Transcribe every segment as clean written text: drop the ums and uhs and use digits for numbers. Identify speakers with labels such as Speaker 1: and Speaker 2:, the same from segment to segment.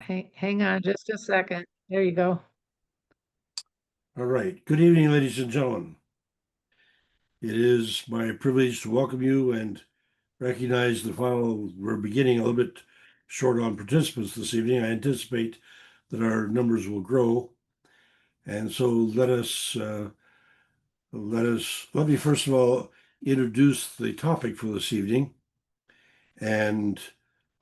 Speaker 1: Hang on just a second. There you go.
Speaker 2: All right. Good evening, ladies and gentlemen. It is my privilege to welcome you and recognize the final. We're beginning a little bit short on participants this evening. I anticipate that our numbers will grow. And so let me first of all introduce the topic for this evening. And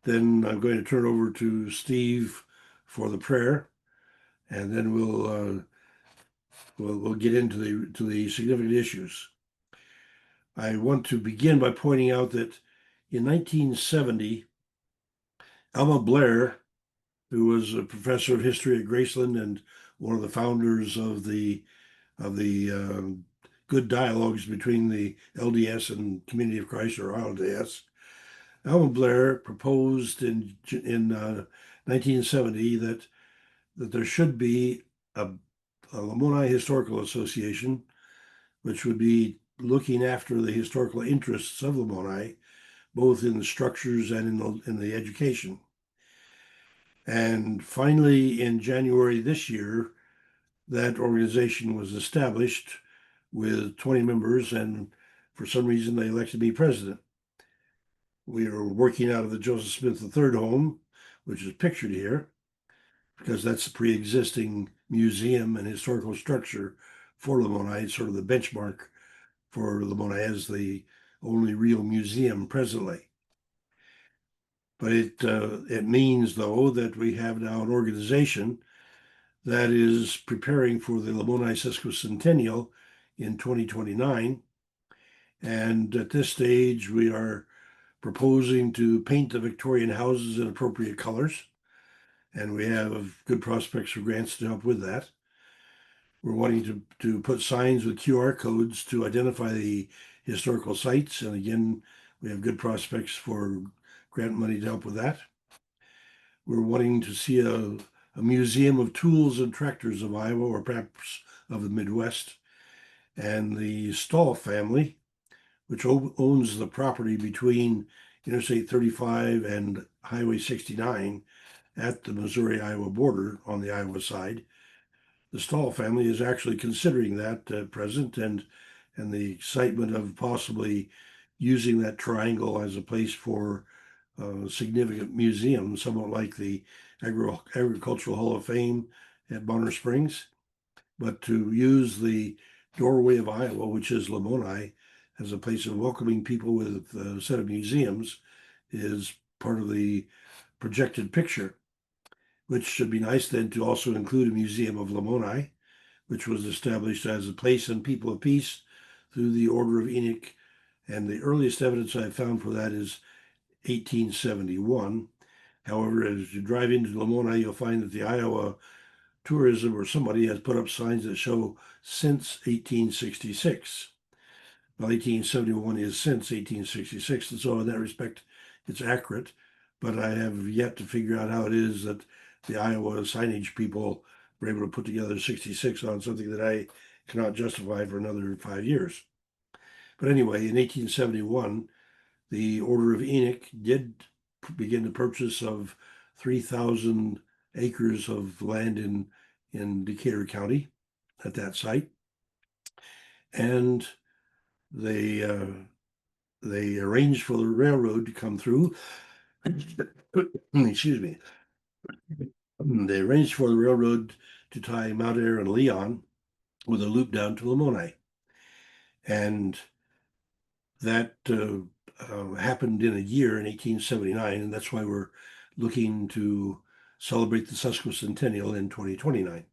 Speaker 2: then I'm going to turn it over to Steve for the prayer. And then we'll get into the significant issues. I want to begin by pointing out that in 1970, Alma Blair, who was a professor of history at Graceland and one of the founders of the good dialogues between the LDS and Community of Christ, or LDS, Alma Blair proposed in 1970 that there should be a Lamoni Historical Association, which would be looking after the historical interests of Lamoni, both in the structures and in the education. And finally, in January this year, that organization was established with 20 members, and for some reason they elected me president. We are working out of the Joseph Smith III home, which is pictured here, because that's the pre-existing museum and historical structure for Lamoni. It's sort of the benchmark for Lamoni as the only real museum presently. But it means, though, that we have now an organization that is preparing for the Lamoni Sesquicentennial in 2029. And at this stage, we are proposing to paint the Victorian houses in appropriate colors. And we have good prospects for grants to help with that. We're wanting to put signs with QR codes to identify the historical sites. And again, we have good prospects for grant money to help with that. We're wanting to see a museum of tools and tractors of Iowa, or perhaps of the Midwest. And the Stahl family, which owns the property between Interstate 35 and Highway 69 at the Missouri-Iowa border on the Iowa side. The Stahl family is actually considering that at present, and the excitement of possibly using that triangle as a place for a significant museum, somewhat like the Agricultural Hall of Fame at Bonner Springs, but to use the doorway of Iowa, which is Lamoni, as a place of welcoming people with a set of museums, is part of the projected picture, which should be nice then to also include a museum of Lamoni, which was established as a place and people of peace through the Order of Enoch. And the earliest evidence I've found for that is 1871. However, as you drive into Lamoni, you'll find that the Iowa Tourism or somebody has put up signs that show since 1866. Well, 1871 is since 1866, and so in that respect, it's accurate. But I have yet to figure out how it is that the Iowa signage people were able to put together 66 on something that I cannot justify for another 5 years. But anyway, in 1871, the Order of Enoch did begin the purchase of 3,000 acres of land in Decatur County at that site. And they arranged for the railroad to come through. Excuse me. They arranged for the railroad to tie Mount Ayr and Leon with a loop down to Lamoni. And that happened in a year in 1879, and that's why we're looking to celebrate the Sesquicentennial in 2029.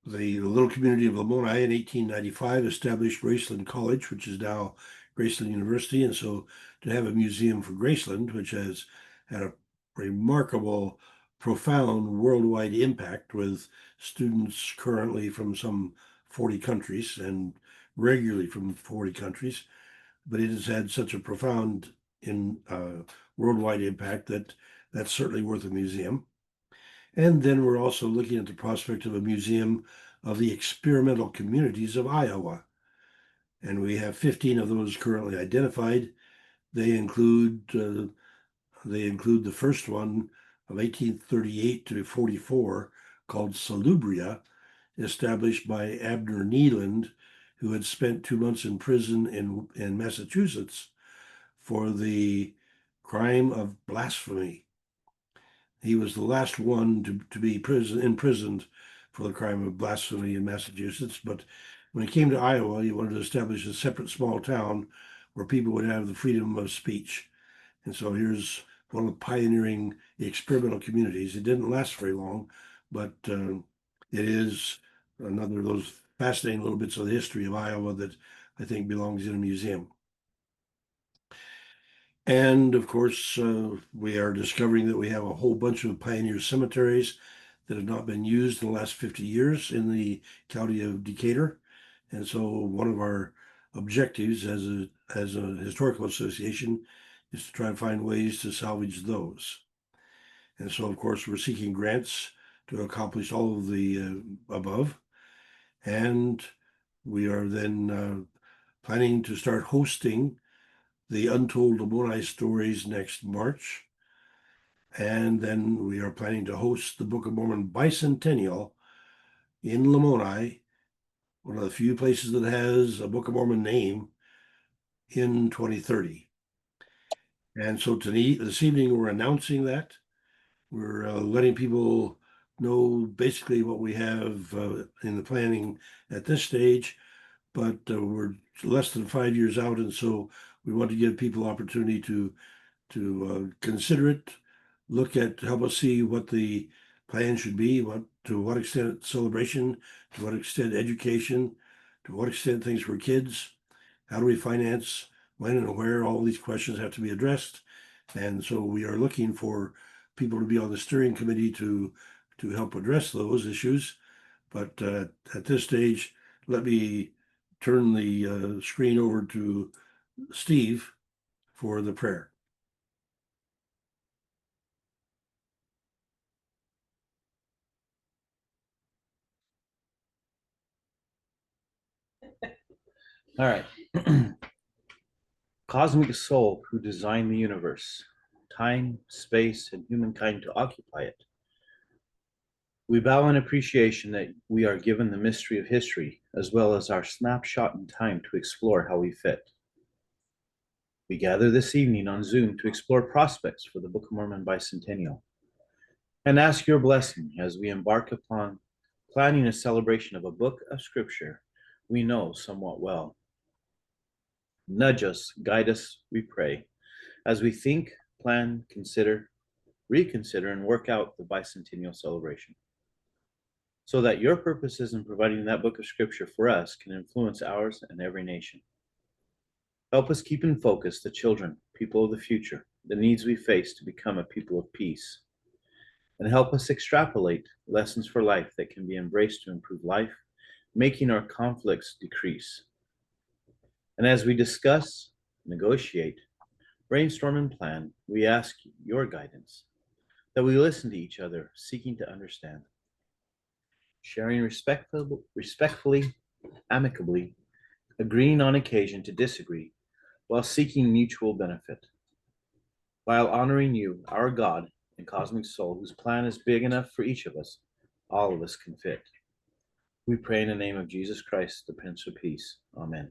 Speaker 2: The little community of Lamoni in 1895 established Graceland College, which is now Graceland University. And so to have a museum for Graceland, which has had a remarkable, profound worldwide impact with students currently from some 40 countries and regularly from 40 countries, but it has had such a profound worldwide impact that that's certainly worth a museum. And then we're also looking at the prospect of a museum of the experimental communities of Iowa. And we have 15 of those currently identified. They include They include the first one of 1838 to 44 called Salubria, established by Abner Neeland, who had spent 2 months in prison in Massachusetts for the crime of blasphemy. He was the last one to be imprisoned for the crime of blasphemy in Massachusetts. But when he came to Iowa, he wanted to establish a separate small town where people would have the freedom of speech. And so here's one of the pioneering experimental communities. It didn't last very long, but it is another of those fascinating little bits of the history of Iowa that I think belongs in a museum. And of course, we are discovering that we have a whole bunch of pioneer cemeteries that have not been used in the last 50 years in the county of Decatur. And so one of our objectives as a historical association is to try to find ways to salvage those. And so, of course, we're seeking grants to accomplish all of the above. And we are then planning to start hosting the Untold Lamoni Stories next March. And then we are planning to host the Book of Mormon Bicentennial in Lamoni, one of the few places that has a Book of Mormon name, in 2030. And so this evening, we're announcing that. We're letting people know basically what we have in the planning at this stage, but we're less than 5 years out, and so we want to give people opportunity to consider it, help us see what the plan should be, to what extent celebration, to what extent education, to what extent things for kids, how do we finance, when and where, all these questions have to be addressed. And so we are looking for people to be on the steering committee to help address those issues. But at this stage, let me turn the screen over to Steve for the prayer.
Speaker 3: All right. Cosmic soul who designed the universe, time, space, and humankind to occupy it. We bow in appreciation that we are given the mystery of history, as well as our snapshot in time to explore how we fit. We gather this evening on Zoom to explore prospects for the Book of Mormon Bicentennial, and ask your blessing as we embark upon planning a celebration of a book of scripture we know somewhat well. Nudge us, guide us, we pray, as we think, plan, consider, reconsider, and work out the bicentennial celebration, so that your purposes in providing that book of scripture for us can influence ours and every nation. Help us keep in focus the children, people of the future, the needs we face to become a people of peace, and help us extrapolate lessons for life that can be embraced to improve life, making our conflicts decrease. And as we discuss, negotiate, brainstorm, and plan, we ask your guidance, that we listen to each other, seeking to understand, sharing respectfully, amicably, agreeing on occasion to disagree, while seeking mutual benefit, while honoring you, our God and cosmic soul, whose plan is big enough for each of us, all of us can fit. We pray in the name of Jesus Christ, the Prince of Peace. Amen.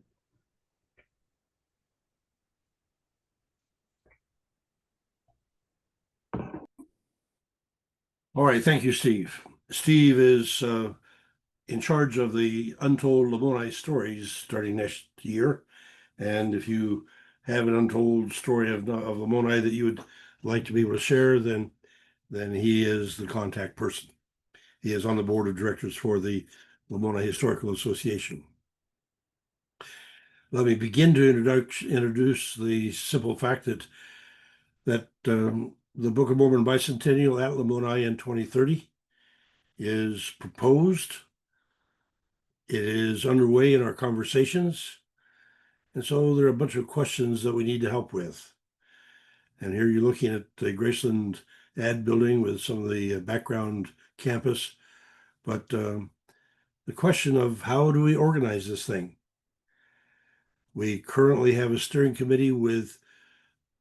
Speaker 2: All right, thank you, Steve. Steve is in charge of the Untold Lamoni Stories starting next year. And if you have an untold story of Lamoni that you would like to be able to share, then he is the contact person. He is on the board of directors for the Lamoni Historical Association. Let me begin to introduce the simple fact that the Book of Mormon Bicentennial at Lamoni in 2030 is proposed. It is underway in our conversations. And so there are a bunch of questions that we need to help with. And here you're looking at the Graceland ad building with some of the background campus. But the question of how do we organize this thing? We currently have a steering committee with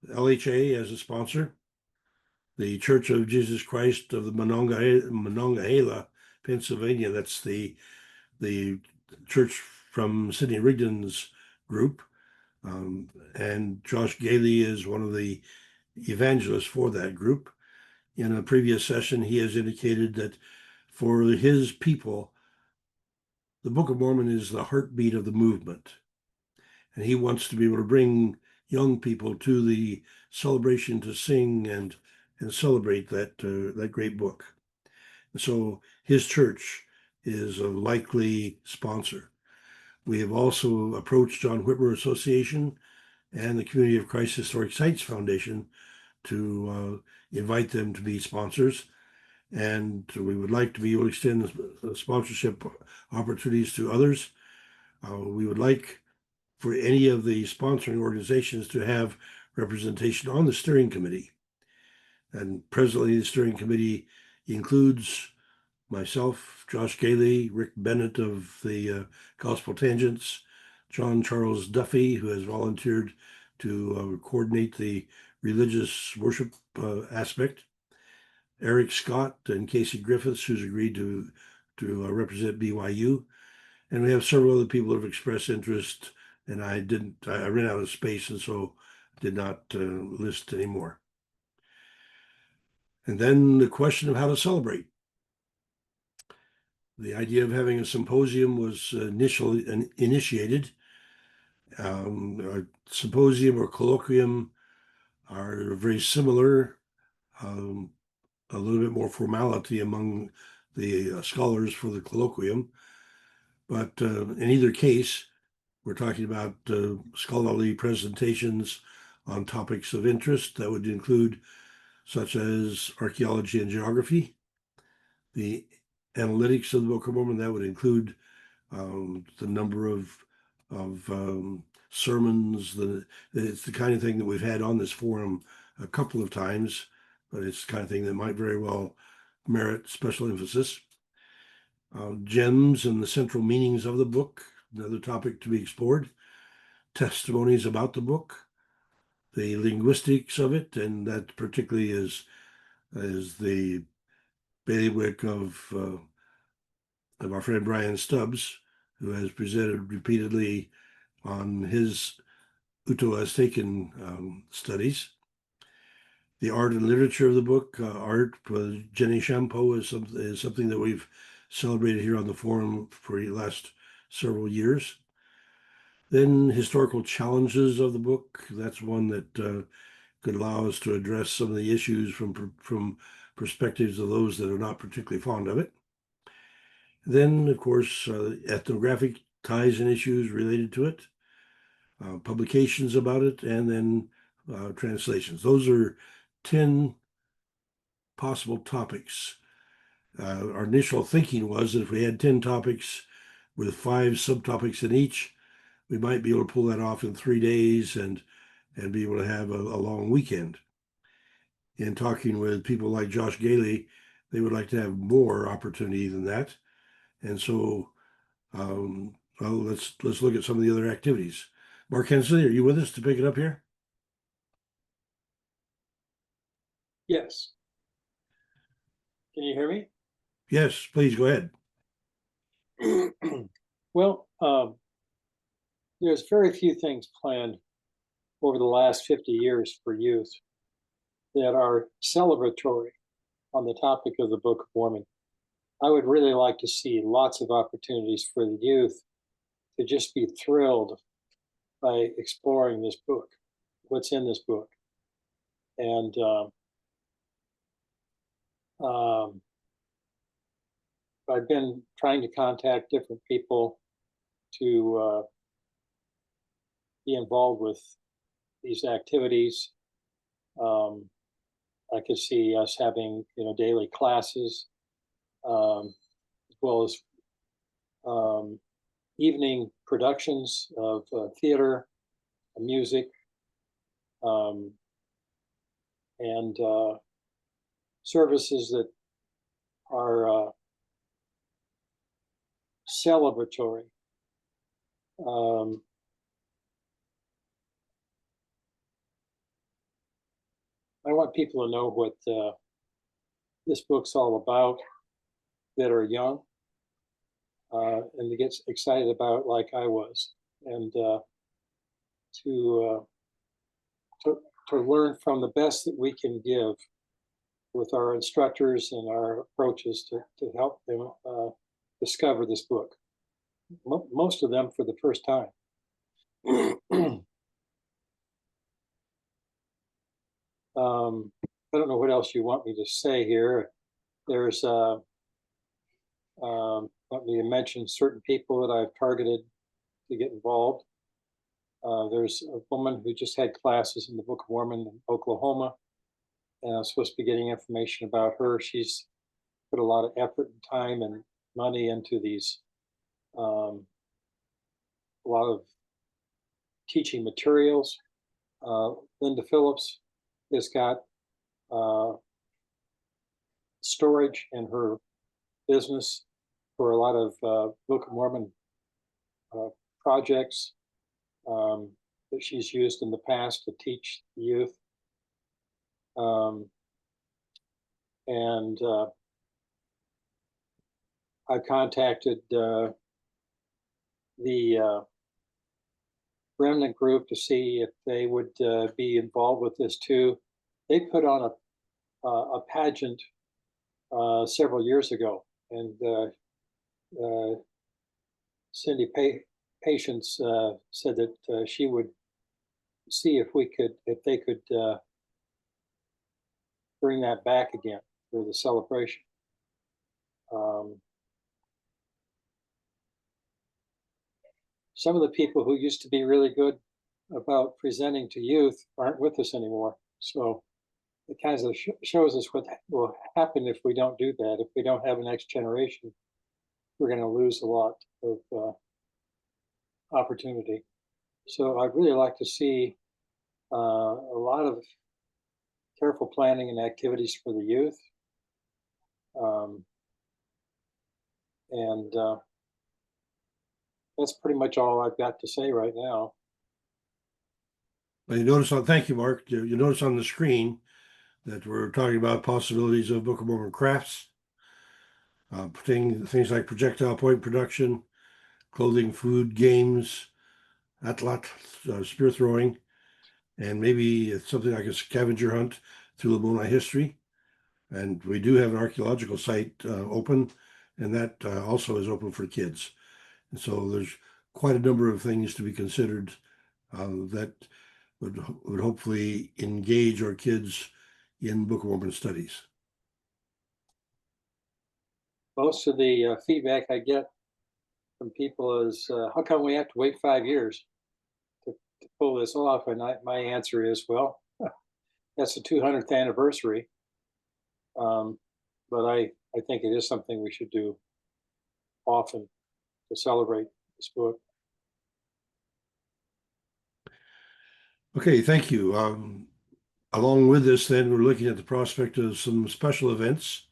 Speaker 2: LHA as a sponsor. the Church of Jesus Christ of the Monongahela, Pennsylvania. That's the church from Sidney Rigdon's group. And Josh Gailey is one of the evangelists for that group. In a previous session, he has indicated that for his people, the Book of Mormon is the heartbeat of the movement. And he wants to be able to bring young people to the celebration to sing and celebrate that great book. And so his church is a likely sponsor. We have also approached John Whitmer Association and the Community of Christ Historic Sites Foundation to invite them to be sponsors. And we would like to be able to extend the sponsorship opportunities to others. We would like for any of the sponsoring organizations to have representation on the steering committee. And presently, the steering committee includes myself, Josh Gailey, Rick Bennett of the Gospel Tangents, John Charles Duffy, who has volunteered to coordinate the religious worship aspect, Eric Scott and Casey Griffiths, who's agreed to represent BYU. And we have several other people that have expressed interest, and I ran out of space, and so did not list anymore. And then the question of how to celebrate. The idea of having a symposium was initially initiated. A symposium or colloquium are very similar, a little bit more formality among the scholars for the colloquium. But in either case, we're talking about scholarly presentations on topics of interest that would include such as archaeology and geography, the analytics of the Book of Mormon. That would include the number of sermons. It's the kind of thing that we've had on this forum a couple of times, but it's the kind of thing that might very well merit special emphasis. Gems and the central meanings of the book, another topic to be explored. Testimonies about the book, the linguistics of it, and that particularly is the bailiwick of our friend Brian Stubbs, who has presented repeatedly on his Uto-Aztecan studies. The art and literature of the book, art with Jenny Shampo is something that we've celebrated here on the forum for the last several years. Then historical challenges of the book. That's one that could allow us to address some of the issues from perspectives of those that are not particularly fond of it. Then, of course, ethnographic ties and issues related to it, publications about it, and then translations. Those are 10 possible topics. Our initial thinking was that if we had 10 topics with 5 subtopics in each, we might be able to pull that off in 3 days and be able to have a long weekend. In talking with people like Josh Gailey, they would like to have more opportunity than that. And so well, let's look at some of the other activities. Mark Hensley, are you with us to pick it up here?
Speaker 4: Yes. Can you hear me?
Speaker 2: Yes, please go ahead.
Speaker 4: Well, there's very few things planned over the last 50 years for youth that are celebratory on the topic of the Book of Mormon. I would really like to see lots of opportunities for the youth to just be thrilled by exploring this book, what's in this book. And I've been trying to contact different people to be involved with these activities. I could see us having, daily classes, as well as evening productions of theater, music, and services that are celebratory. I want people to know what this book's all about that are young and to get excited about like I was, and to, to learn from the best that we can give with our instructors and our approaches to help them discover this book. Most of them for the first time. I don't know what else you want me to say here. There's want me to mention certain people that I've targeted to get involved. There's a woman who just had classes in the Book of Mormon in Oklahoma, and I'm supposed to be getting information about her. She's put a lot of effort and time and money into these, a lot of teaching materials. Linda Phillips has got storage in her business for a lot of Book of Mormon projects that she's used in the past to teach the youth. And I contacted the remnant group to see if they would be involved with this too. They put on a pageant several years ago, and Cindy Patience said that she would see if they could bring that back again for the celebration. Some of the people who used to be really good about presenting to youth aren't with us anymore. So it kind of shows us what will happen if we don't do that. If we don't have a next generation, we're going to lose a lot of opportunity. So I'd really like to see a lot of careful planning and activities for the youth. And that's pretty much all I've got to say right now.
Speaker 2: Well, you notice thank you, Mark. You notice on the screen that we're talking about possibilities of Book of Mormon crafts, things like projectile point production, clothing, food, games, atlat, spear throwing, and maybe something like a scavenger hunt through Lamoni history. And we do have an archaeological site open, and that also is open for kids. And so there's quite a number of things to be considered that would hopefully engage our kids in Book of Mormon studies.
Speaker 4: Most of the feedback I get from people is, how come we have to wait 5 years to pull this off? And my answer is, well, that's the 200th anniversary. But I think it is something we should do often to celebrate this book.
Speaker 2: Okay, thank you. Along with this, then, we're looking at the prospect of some special events.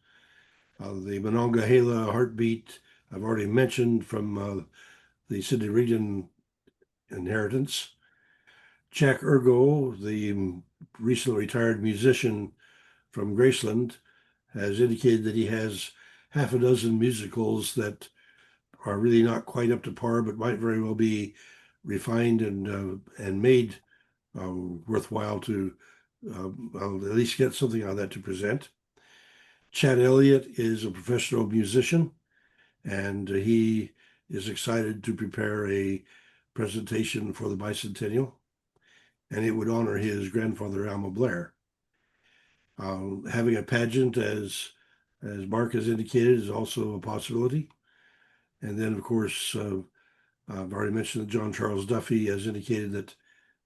Speaker 2: The Monongahela Heartbeat, I've already mentioned from the Sydney Region inheritance. Jack Ergo, the recently retired musician from Graceland, has indicated that he has half a dozen musicals that are really not quite up to par, but might very well be refined and made worthwhile to I'll at least get something out of that to present. Chad Elliott is a professional musician, and he is excited to prepare a presentation for the Bicentennial, and it would honor his grandfather, Alma Blair. Having a pageant, as Mark has indicated, is also a possibility. And then, of course, I've already mentioned that John Charles Duffy has indicated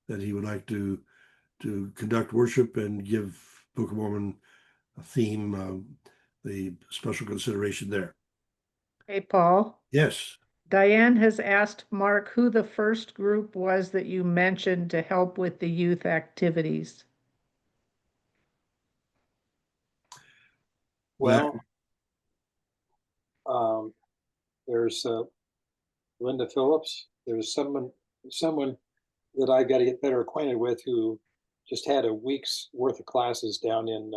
Speaker 2: that he would like to conduct worship and give Book of Mormon a theme, the special consideration there.
Speaker 1: Hey, Paul.
Speaker 2: Yes.
Speaker 1: Diane has asked Mark who the first group was that you mentioned to help with the youth activities.
Speaker 4: Well, there's Linda Phillips. There's someone that I got to get better acquainted with who just had a week's worth of classes down in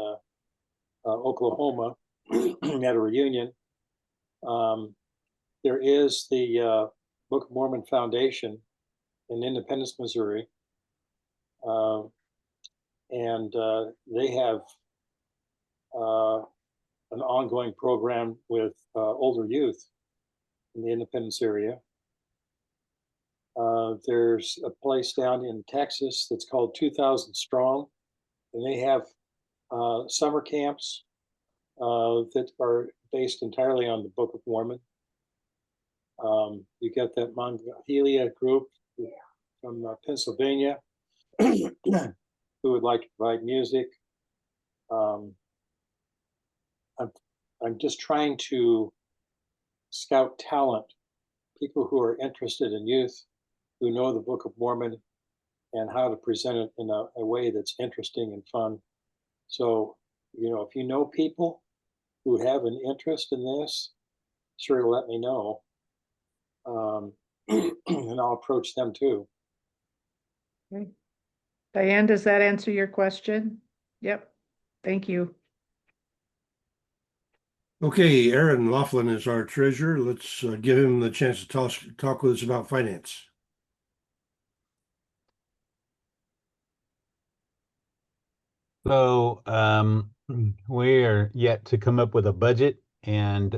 Speaker 4: Oklahoma at a reunion. There is the Book of Mormon Foundation in Independence, Missouri. And they have an ongoing program with older youth in the Independence area. There's a place down in Texas that's called 2000 Strong, and they have summer camps that are based entirely on the Book of Mormon. You get that Monongahela group from Pennsylvania who would like to provide music. I'm just trying to scout talent, people who are interested in youth, who know the Book of Mormon and how to present it in a way that's interesting and fun. So, if you know people who have an interest in this, sure, let me know. And I'll approach them too.
Speaker 1: Okay. Diane, does that answer your question? Yep. Thank you.
Speaker 2: Okay, Aaron Laughlin is our treasurer. Let's give him the chance to talk with us about finance.
Speaker 5: So we're yet to come up with a budget, and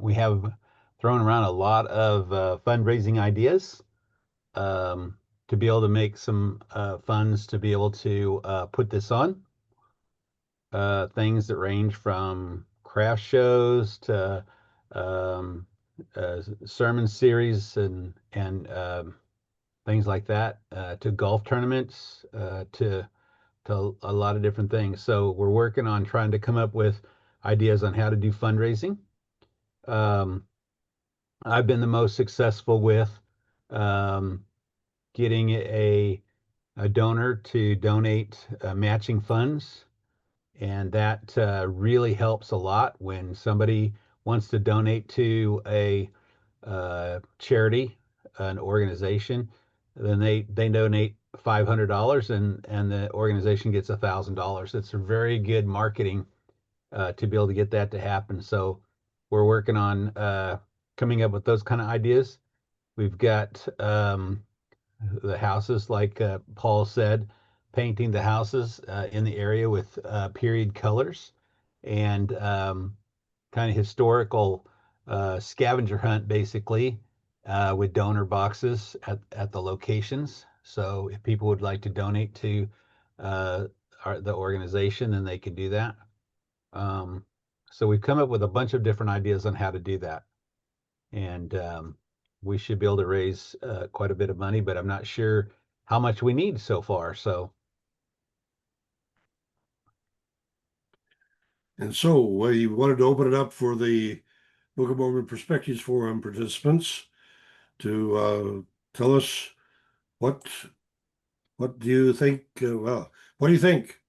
Speaker 5: we have thrown around a lot of fundraising ideas to be able to make some funds to be able to put this on. Things that range from craft shows to sermon series and things like that, to golf tournaments, to a lot of different things. So we're working on trying to come up with ideas on how to do fundraising. I've been the most successful with getting a donor to donate matching funds. And that really helps a lot when somebody wants to donate to a charity, an organization. Then they donate $500 and the organization gets $1,000. It's a very good marketing to be able to get that to happen. So we're working on coming up with those kind of ideas. We've got the houses, like Paul said, painting the houses in the area with period colors and kind of historical scavenger hunt, basically, with donor boxes at the locations. So if people would like to donate to the organization, then they can do that. So we've come up with a bunch of different ideas on how to do that. And we should be able to raise quite a bit of money, but I'm not sure how much we need so far. So.
Speaker 2: And so we wanted to open it up for the Book of Mormon Perspectives Forum participants to tell us what do you think? What do you think?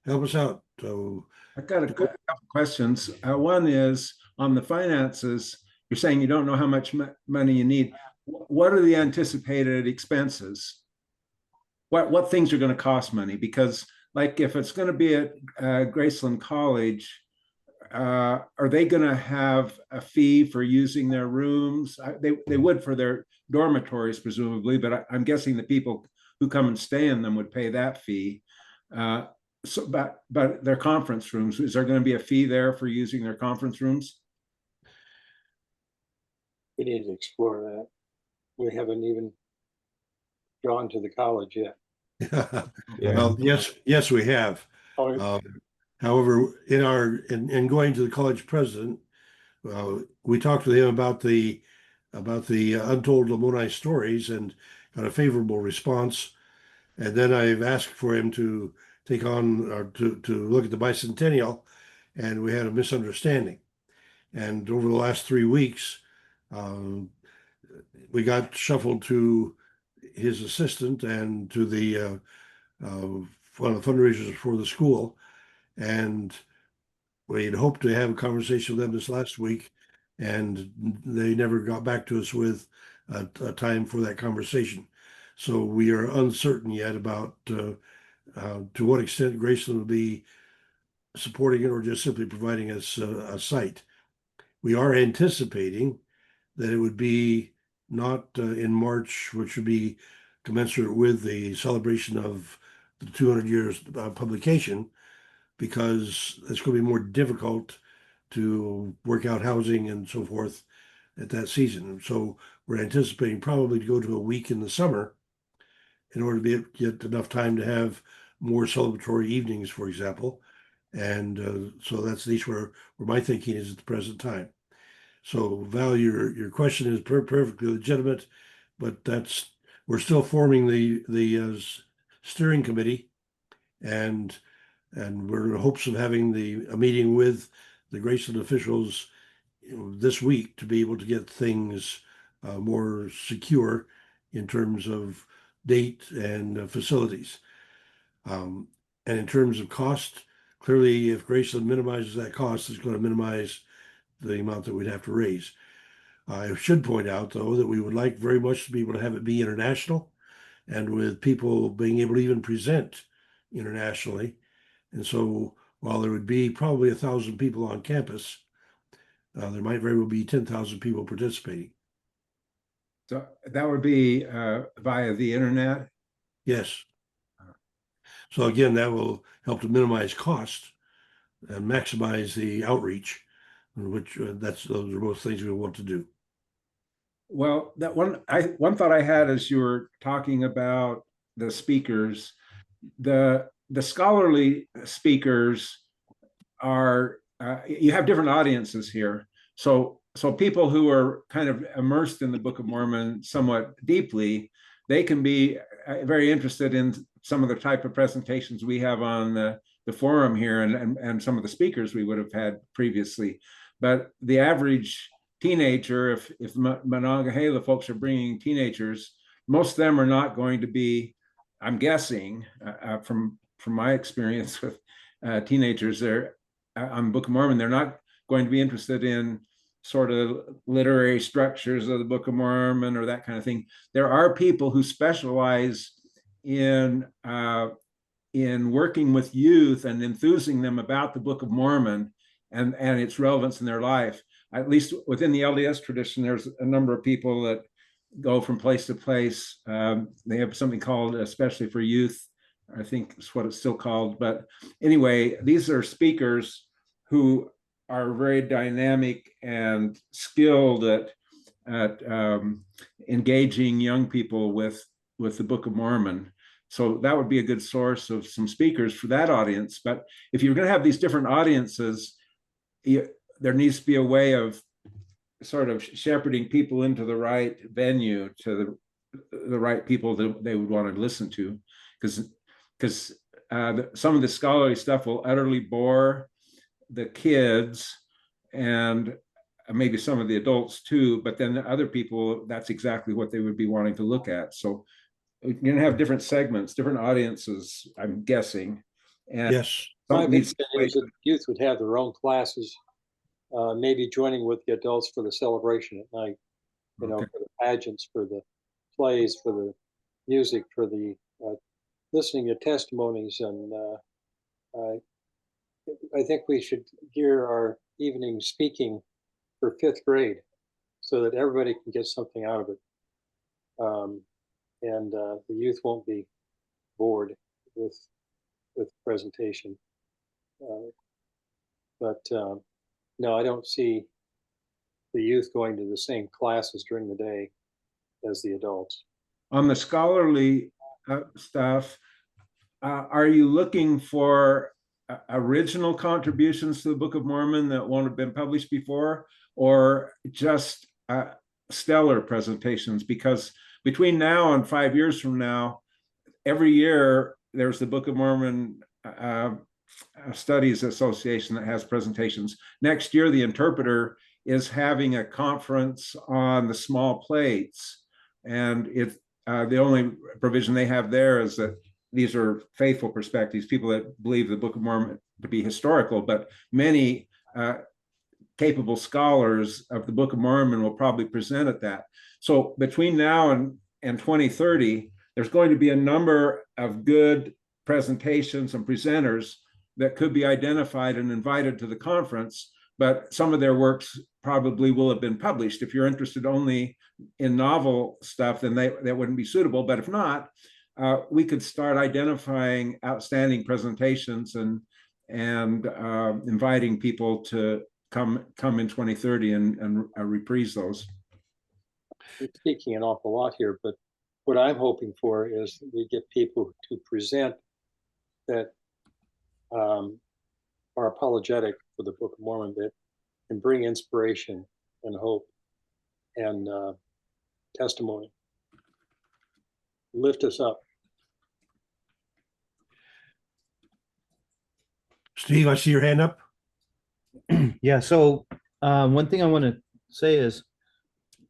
Speaker 2: Help us out.
Speaker 6: I've got a couple questions. One is on the finances. You're saying you don't know how much money you need. What are the anticipated expenses? What things are going to cost money? Because like if it's going to be at Graceland College, are they going to have a fee for using their rooms? They would for their dormitories, presumably, but I'm guessing the people who come and stay in them would pay that fee. So, but their conference rooms, is there going to be a fee there for using their conference rooms?
Speaker 4: We need to explore that. We haven't even gone to the college yet.
Speaker 5: Yeah.
Speaker 2: Well, yes, we have. However, in going to the college president, we talked with him about the untold Lamoni stories and got a favorable response. And then I've asked for him to take on or to look at the Bicentennial, and we had a misunderstanding. And over the last 3 weeks, we got shuffled to his assistant and to the one of the fundraisers for the school, and we had hoped to have a conversation with them this last week, and they never got back to us with a time for that conversation. So we are uncertain yet about to what extent Graceland will be supporting it or just simply providing us a site. We are anticipating that it would be not in March, which would be commensurate with the celebration of the 200 years publication, because it's going to be more difficult to work out housing and so forth at that season. So we're anticipating probably to go to a week in the summer in order to get enough time to have more celebratory evenings, for example. And so that's at least where my thinking is at the present time. So Val, your question is perfectly legitimate, but we're still forming the steering committee, and we're in hopes of having a meeting with the Graceland officials, this week to be able to get things more secure in terms of date and facilities. And in terms of cost, clearly, if Graceland minimizes that cost, it's going to minimize the amount that we'd have to raise. I should point out, though, that we would like very much to be able to have it be international and with people being able to even present internationally. And so while there would be probably 1,000 people on campus, there might very well be 10,000 people participating.
Speaker 6: So that would be via the internet?
Speaker 2: Yes. So again, that will help to minimize cost and maximize the outreach, which those are both things we want to do.
Speaker 6: Well, that one thought I had as you were talking about the speakers, the scholarly speakers are you have different audiences here. So people who are kind of immersed in the Book of Mormon somewhat deeply, they can be very interested in some of the type of presentations we have on the forum here and some of the speakers we would have had previously. But the average teenager, if Monongahela folks are bringing teenagers, most of them are not going to be, I'm guessing, from my experience with teenagers there on Book of Mormon, they're not going to be interested in sort of literary structures of the Book of Mormon or that kind of thing. There are people who specialize in working with youth and enthusing them about the Book of Mormon and its relevance in their life. At least within the LDS tradition, there's a number of people that go from place to place. They have something called, especially for youth, I think is what it's still called. But anyway, these are speakers who are very dynamic and skilled at engaging young people with the Book of Mormon. So that would be a good source of some speakers for that audience. But if you're going to have these different audiences, there needs to be a way of sort of shepherding people into the right venue, to the right people that they would want to listen to, because some of the scholarly stuff will utterly bore the kids and maybe some of the adults too, but then the other people, that's exactly what they would be wanting to look at. So you're going to have different segments, different audiences, I'm guessing. And
Speaker 2: yes,
Speaker 4: my opinion is that youth would have their own classes, maybe joining with the adults for the celebration at night, you know, for the pageants, for the plays, for the music, for the listening to testimonies. And I think we should gear our evening speaking for 5th grade so that everybody can get something out of it. And the youth won't be bored with the presentation. But no, I don't see the youth going to the same classes during the day as the adults.
Speaker 6: On the scholarly stuff, are you looking for original contributions to the Book of Mormon that won't have been published before, or just stellar presentations? Because between now and 5 years from now, every year there's the Book of Mormon Studies Association that has presentations. Next year, the Interpreter is having a conference on the small plates, and the only provision they have there is that these are faithful perspectives, people that believe the Book of Mormon to be historical, but many capable scholars of the Book of Mormon will probably present at that. So between now and 2030, there's going to be a number of good presentations and presenters that could be identified and invited to the conference, but some of their works probably will have been published. If you're interested only in novel stuff, then that wouldn't be suitable. But if not, we could start identifying outstanding presentations and inviting people to come in 2030 and reprise those.
Speaker 4: We're speaking an awful lot here, but what I'm hoping for is that we get people to present that are apologetic for the Book of Mormon, that can bring inspiration and hope and testimony. Lift us up.
Speaker 2: Steve, I see your hand up.
Speaker 3: Yeah, so one thing I want to say is,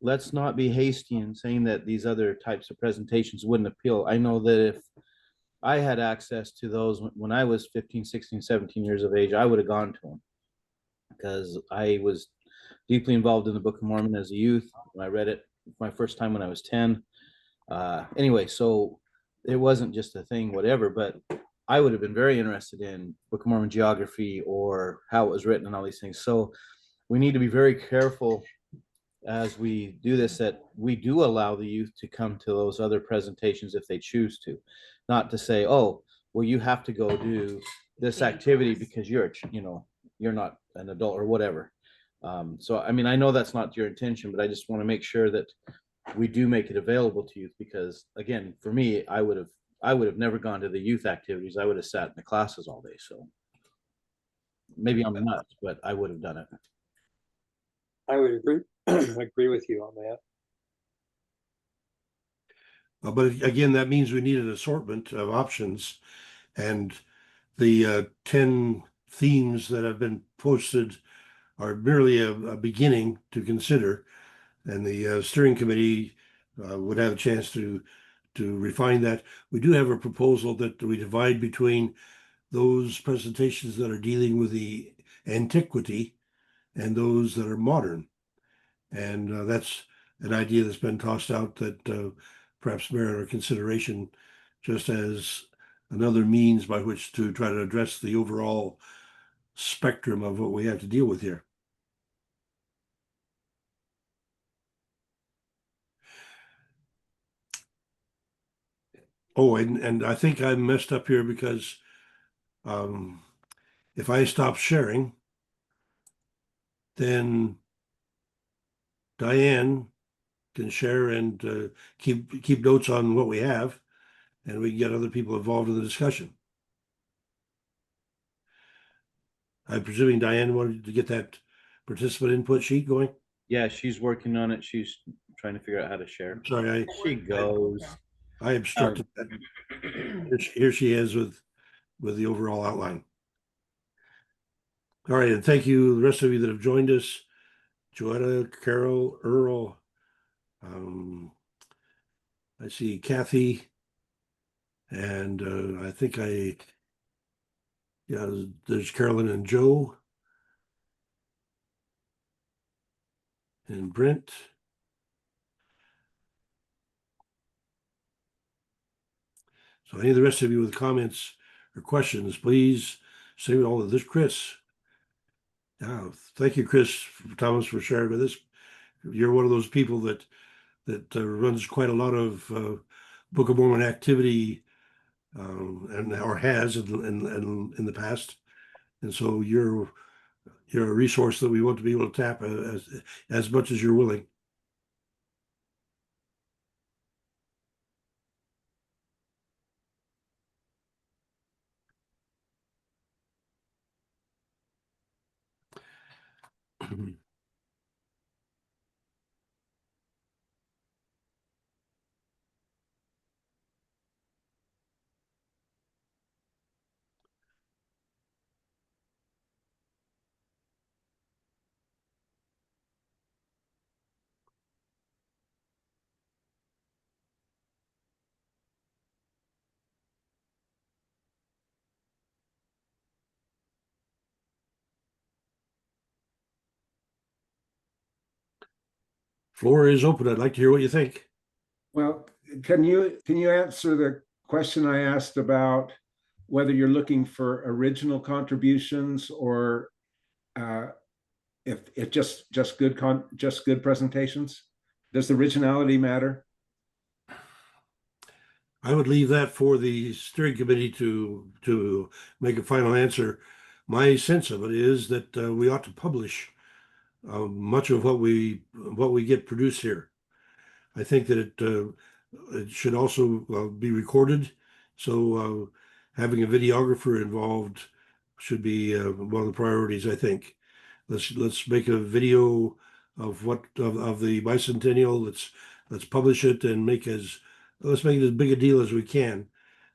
Speaker 3: let's not be hasty in saying that these other types of presentations wouldn't appeal. I know that if I had access to those when I was 15, 16, 17 years of age, I would have gone to them, because I was deeply involved in the Book of Mormon as a youth. I read it my first time when I was 10. Anyway, so it wasn't just a thing, whatever, but I would have been very interested in Book of Mormon geography or how it was written and all these things. So we need to be very careful as we do this, that we do allow the youth to come to those other presentations if they choose to. Not to say, oh, well, you have to go do this activity because you're not an adult or whatever. So, I mean, I know that's not your intention, but I just want to make sure that we do make it available to youth, because again, for me, I would have never gone to the youth activities. I would have sat in the classes all day. So maybe I'm nuts, but I would have done it.
Speaker 4: I would agree with you on that.
Speaker 2: But again, that means we need an assortment of options, and the 10 themes that have been posted are merely a beginning to consider, and the steering committee would have a chance to refine that. We do have a proposal that we divide between those presentations that are dealing with the antiquity and those that are modern. And that's an idea that's been tossed out that perhaps merit our consideration, just as another means by which to try to address the overall spectrum of what we have to deal with here. Oh, and I think I messed up here, because if I stop sharing, then Diane can share and keep notes on what we have, and we can get other people involved in the discussion. I'm presuming Diane wanted to get that participant input sheet going.
Speaker 3: Yeah, she's working on it. She's trying to figure out how to share.
Speaker 2: Sorry,
Speaker 3: She goes.
Speaker 2: I obstructed that. Here she is with the overall outline. All right, and thank you, the rest of you that have joined us. Joanna, Carol, Earl, I see Kathy, and I think there's Carolyn and Joe and Brent. So any of the rest of you with comments or questions, please say all of this. Chris. Yeah, thank you, Chris Thomas, for sharing with us. You're one of those people that runs quite a lot of Book of Mormon activity, and or has in the past, and so you're a resource that we want to be able to tap as much as you're willing. Floor is open. I'd like to hear what you think.
Speaker 6: Well, can you answer the question I asked about whether you're looking for original contributions or if just good presentations? Does the originality matter?
Speaker 2: I would leave that for the steering committee to make a final answer. My sense of it is that we ought to publish much of what we get produced here. I think that it should also be recorded. So having a videographer involved should be one of the priorities, I think. Let's make a video of the bicentennial. Let's publish it and let's make it as big a deal as we can.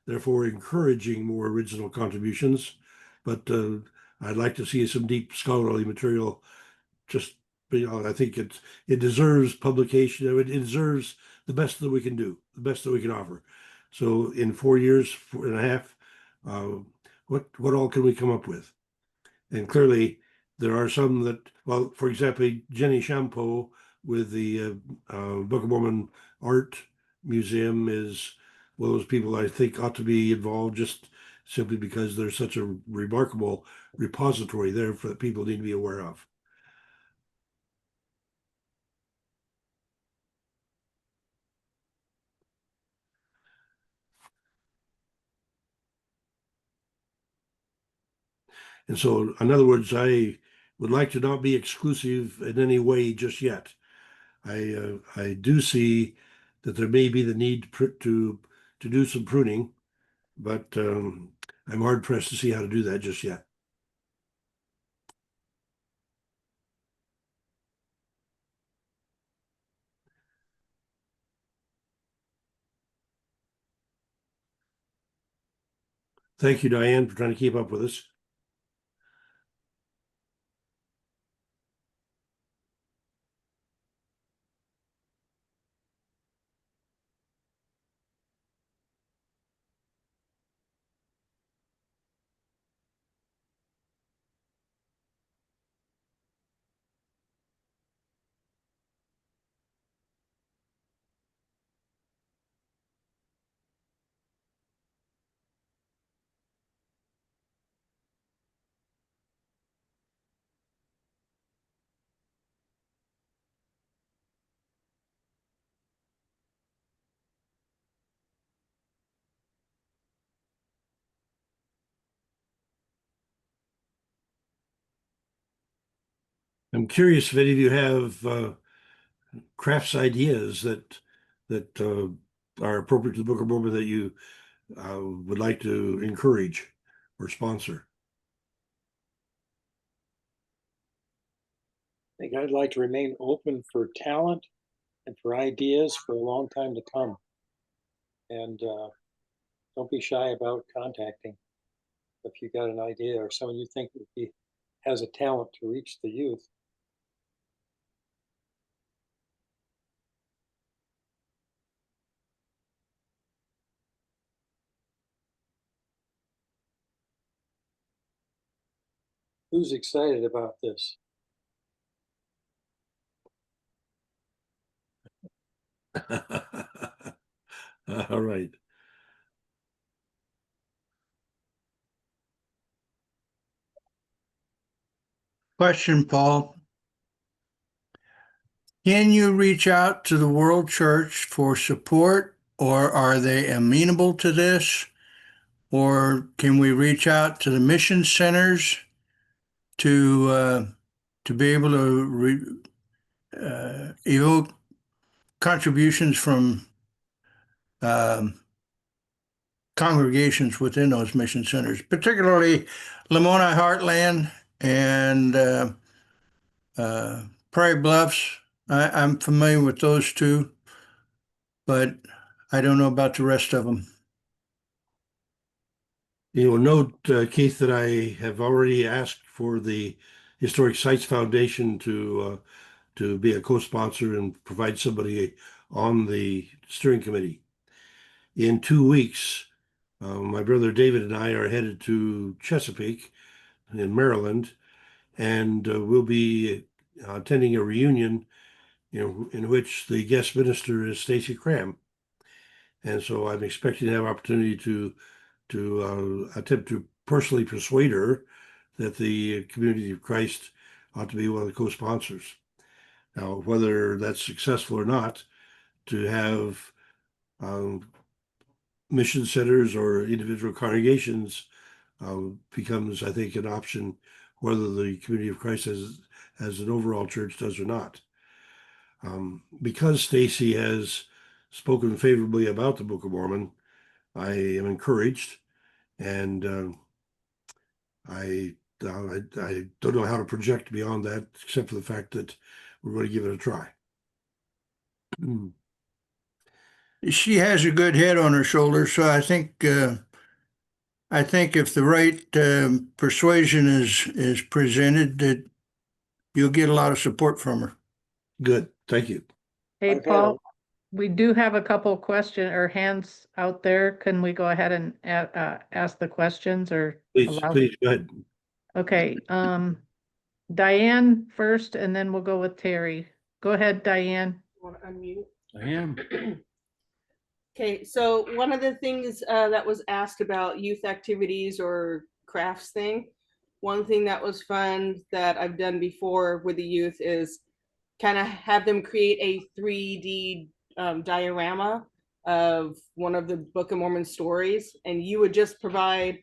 Speaker 2: Therefore, encouraging more original contributions. But I'd like to see some deep scholarly material. Just I think it deserves publication. It deserves the best that we can do, the best that we can offer. So in 4 years, 4.5, what all can we come up with? And clearly, there are some that, well, for example, Jenny Shampo with the Book of Mormon Art Museum is one of those people I think ought to be involved just simply because there's such a remarkable repository there for that people need to be aware of. And so, in other words, I would like to not be exclusive in any way just yet. I do see that there may be the need to do some pruning, but I'm hard pressed to see how to do that just yet. Thank you, Diane, for trying to keep up with us. I'm curious if any of you have crafts ideas that are appropriate to the Book of Mormon that you would like to encourage or sponsor.
Speaker 4: I think I'd like to remain open for talent and for ideas for a long time to come. And don't be shy about contacting if you got an idea or someone you think has a talent to reach the youth. Who's excited about this?
Speaker 2: All right.
Speaker 7: Question, Paul. Can you reach out to the World Church for support, or are they amenable to this? Or can we reach out to the mission centers to be able to evoke contributions from congregations within those mission centers, particularly Lamoni Heartland and Prairie Bluffs? I'm familiar with those two, but I don't know about the rest of them.
Speaker 2: You will note, Keith, that I have already asked for the Historic Sites Foundation to be a co-sponsor and provide somebody on the steering committee. In 2 weeks, my brother David and I are headed to Chesapeake in Maryland, and we'll be attending a reunion, in which the guest minister is Stacy Cram. And so I'm expecting to have opportunity to to attempt to personally persuade her that the Community of Christ ought to be one of the co-sponsors. Now, whether that's successful or not, to have mission centers or individual congregations becomes, I think, an option, whether the Community of Christ as an overall church does or not. Because Stacy has spoken favorably about the Book of Mormon, I am encouraged, and I don't know how to project beyond that, except for the fact that we're going to give it a try.
Speaker 7: She has a good head on her shoulders, so I think if the right persuasion is presented, that you'll get a lot of support from her.
Speaker 2: Good, thank you.
Speaker 1: Hey,
Speaker 4: I've had
Speaker 1: Paul, we do have a couple question or hands out there. Can we go ahead and ask the questions or
Speaker 2: Please,
Speaker 1: allow?
Speaker 2: please, go ahead.
Speaker 1: Okay, Diane first, and then we'll go with Terry. Go ahead, Diane.
Speaker 8: Want to unmute?
Speaker 3: I am.
Speaker 8: Okay, so one of the things that was asked about youth activities or crafts thing, one thing that was fun that I've done before with the youth is kind of have them create a 3D diorama of one of the Book of Mormon stories, and you would just provide,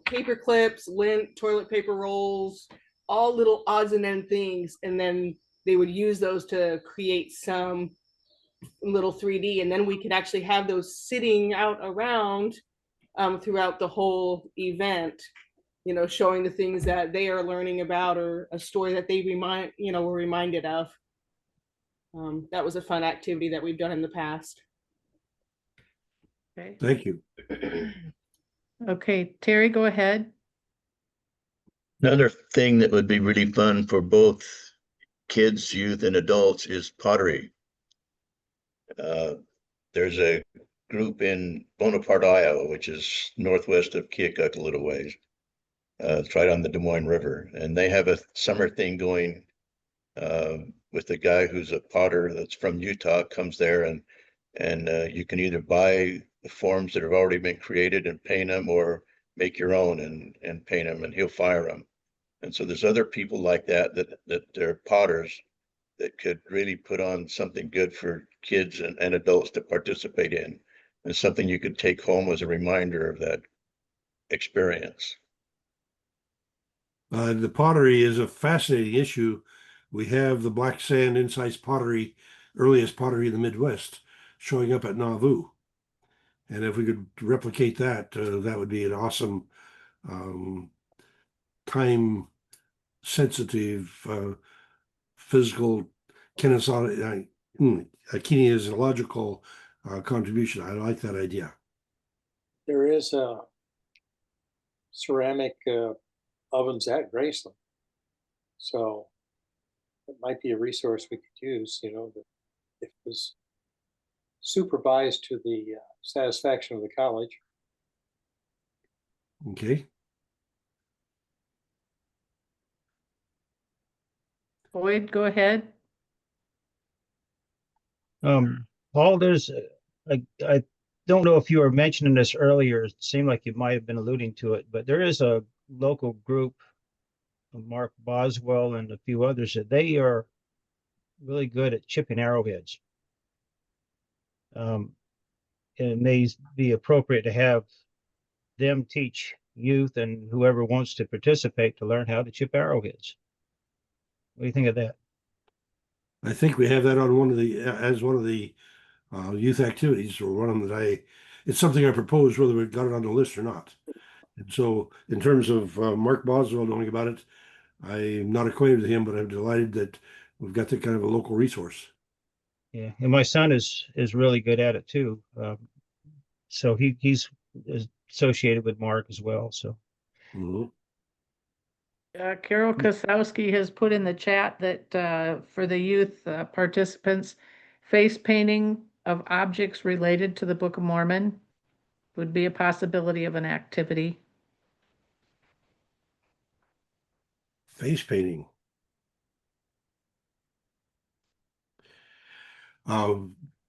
Speaker 8: paper clips, lint, toilet paper rolls, all little odds and end things, and then they would use those to create some little 3D, and then we could actually have those sitting out around throughout the whole event, showing the things that they are learning about or a story that they were reminded of. That was a fun activity that we've done in the past.
Speaker 1: Okay.
Speaker 2: Thank you.
Speaker 1: Okay, Terry, go ahead.
Speaker 9: Another thing that would be really fun for both kids, youth, and adults is pottery. There's a group in Bonaparte, Iowa, which is northwest of Keokuk a little ways. It's right on the Des Moines River, and they have a summer thing going with a guy who's a potter that's from Utah, comes there, and you can either buy the forms that have already been created and paint them, or make your own and paint them, and he'll fire them. And so there's other people like that they're potters that could really put on something good for kids and adults to participate in, and something you could take home as a reminder of that experience.
Speaker 2: The pottery is a fascinating issue. We have the black sand incised pottery, earliest pottery in the Midwest, showing up at Nauvoo. And if we could replicate that, that would be an awesome time-sensitive physical kinesiological contribution. I like that idea.
Speaker 4: There is a ceramic ovens at Graceland, so it might be a resource we could use. That if it was supervised to the satisfaction of the college.
Speaker 2: Okay.
Speaker 1: Boyd, go ahead.
Speaker 10: Paul, I don't know if you were mentioning this earlier. It seemed like you might have been alluding to it, but there is a local group, Mark Boswell and a few others, that they are really good at chipping arrowheads. It may be appropriate to have them teach youth and whoever wants to participate to learn how to chip arrowheads. What do you think of that?
Speaker 2: I think we have that on one of the youth activities, or one of them that it's something I proposed, whether we got it on the list or not. And so in terms of Mark Boswell knowing about it, I'm not acquainted with him, but I'm delighted that we've got that kind of a local resource.
Speaker 10: Yeah, and my son is really good at it too. So he's associated with Mark as well. So.
Speaker 2: Mm-hmm.
Speaker 1: Carol Kosowski has put in the chat that for the youth participants, face painting of objects related to the Book of Mormon would be a possibility of an activity.
Speaker 2: Face painting.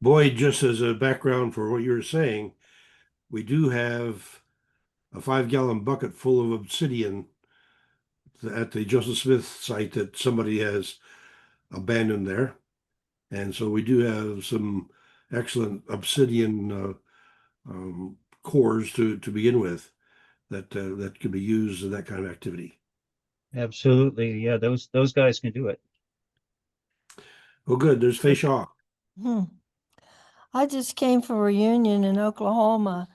Speaker 2: Boyd, just as a background for what you were saying, we do have a 5-gallon bucket full of obsidian at the Joseph Smith site that somebody has abandoned there. And so we do have some excellent obsidian cores to begin with that could be used in that kind of activity.
Speaker 10: Absolutely. Yeah, those guys can do it.
Speaker 2: Oh, good. There's Fei Shaw.
Speaker 11: I just came from a reunion in Oklahoma,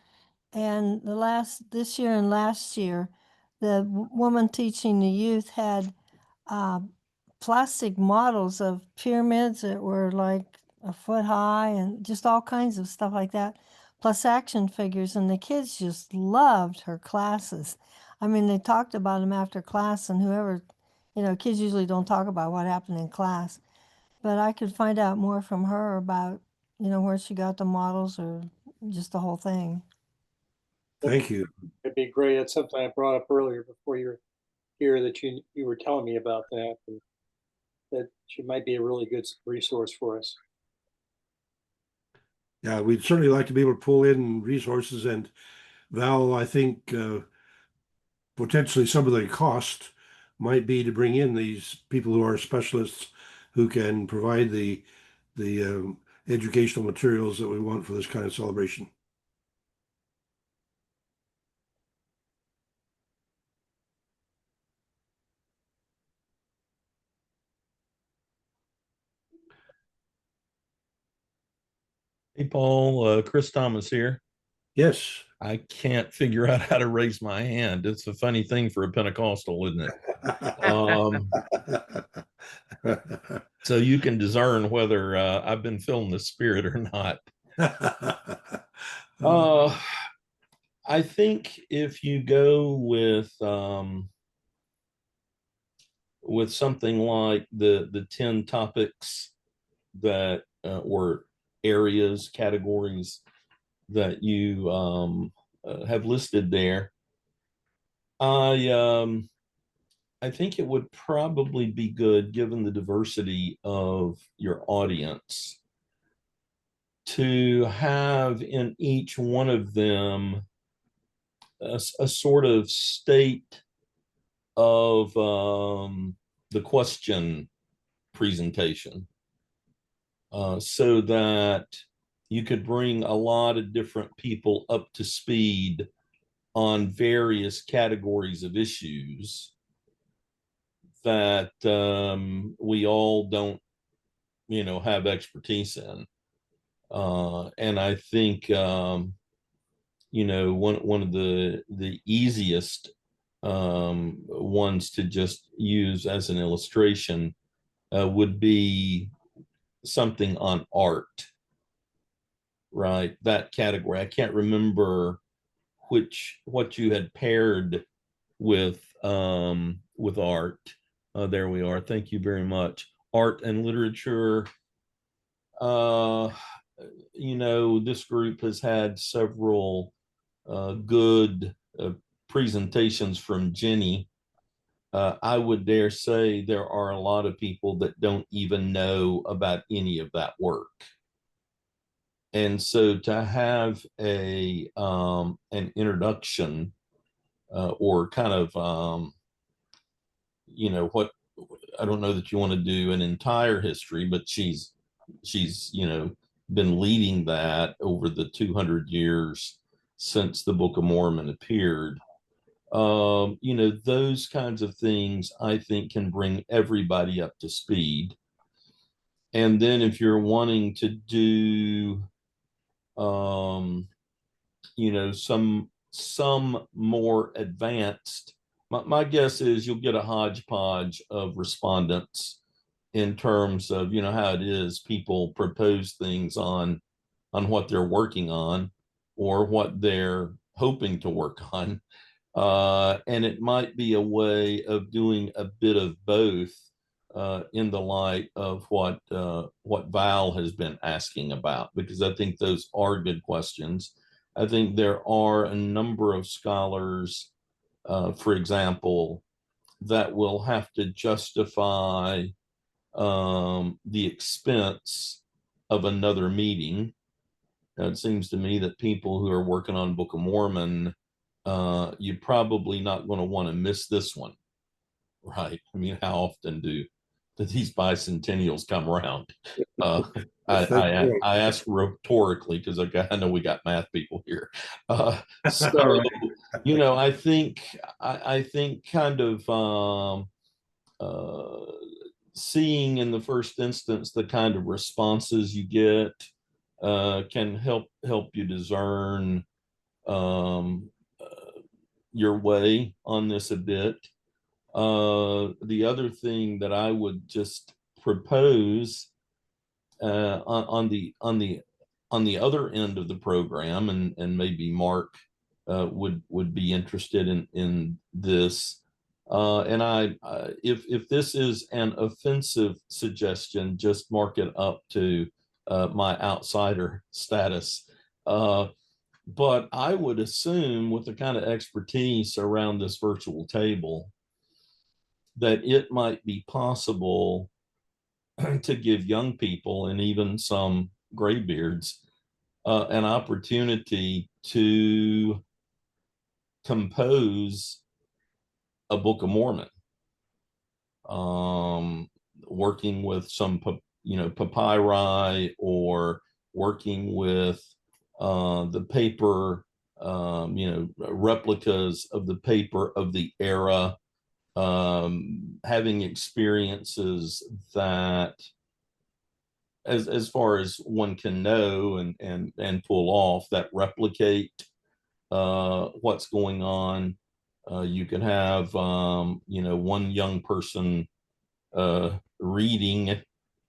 Speaker 11: and this year and last year, the woman teaching the youth had plastic models of pyramids that were like a foot high and just all kinds of stuff like that, plus action figures, and the kids just loved her classes. I mean, they talked about them after class, and whoever, kids usually don't talk about what happened in class, but I could find out more from her about, where she got the models or just the whole thing.
Speaker 2: Thank you.
Speaker 4: It'd be great. That's something I brought up earlier before you're here, that you were telling me about that, and that she might be a really good resource for us.
Speaker 2: Yeah, we'd certainly like to be able to pull in resources, and Val, I think potentially some of the cost might be to bring in these people who are specialists who can provide the educational materials that we want for this kind of celebration.
Speaker 12: Hey, Paul, Chris Thomas here.
Speaker 2: Yes.
Speaker 12: I can't figure out how to raise my hand. It's a funny thing for a Pentecostal, isn't it? So you can discern whether I've been feeling the spirit or not. I think if you go with something like the 10 topics that or areas, categories that you have listed there, I think it would probably be good, given the diversity of your audience, to have in each one of them a sort of state of the question presentation, so that you could bring a lot of different people up to speed on various categories of issues that we all don't, have expertise in. And I think, one of the easiest ones to just use as an illustration would be something on art, right? That category. I can't remember what you had paired with art. There we are. Thank you very much. Art and literature. This group has had several good presentations from Jenny. I would dare say there are a lot of people that don't even know about any of that work. And so to have an introduction or kind of, what, I don't know that you want to do an entire history, but she's, been leading that over the 200 years since the Book of Mormon appeared. Those kinds of things I think can bring everybody up to speed. And then if you're wanting to do, some more advanced, my guess is you'll get a hodgepodge of respondents in terms of, how it is people propose things on what they're working on or what they're hoping to work on. And it might be a way of doing a bit of both in the light of what Val has been asking about, because I think those are good questions. I think there are a number of scholars, for example, that will have to justify the expense of another meeting. It seems to me that people who are working on Book of Mormon you're probably not going to want to miss this one, right? I mean, how often do these bicentennials come around? I ask rhetorically because I know we got math people here. So
Speaker 2: All right.
Speaker 12: you know, I think kind of seeing in the first instance the kind of responses you get can help you discern your way on this a bit. The other thing that I would just propose on the other end of the program, and maybe Mark would be interested in this. And if this is an offensive suggestion, just mark it up to my outsider status. But I would assume, with the kind of expertise around this virtual table, that it might be possible to give young people and even some graybeards an opportunity to compose a Book of Mormon, working with some papyri, or working with the paper, replicas of the paper of the era, having experiences that, as far as one can know and pull off, that replicate what's going on. You can have one young person reading,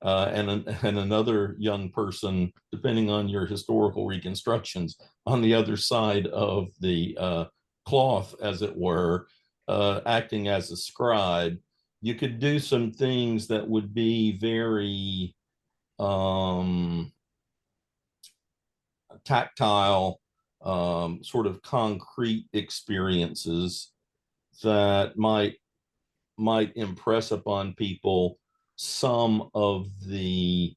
Speaker 12: and another young person, depending on your historical reconstructions, on the other side of the cloth, as it were, acting as a scribe. You could do some things that would be very tactile, sort of concrete experiences that might impress upon people some of the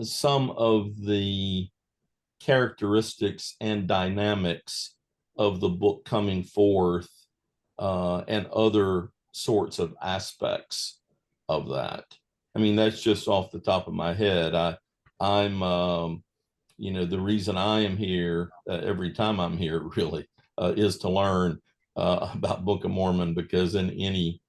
Speaker 12: some of the characteristics and dynamics of the book coming forth, and other sorts of aspects of that. I mean, that's just off the top of my head. I'm the reason I am here every time I'm here, really, is to learn about Book of Mormon, because in any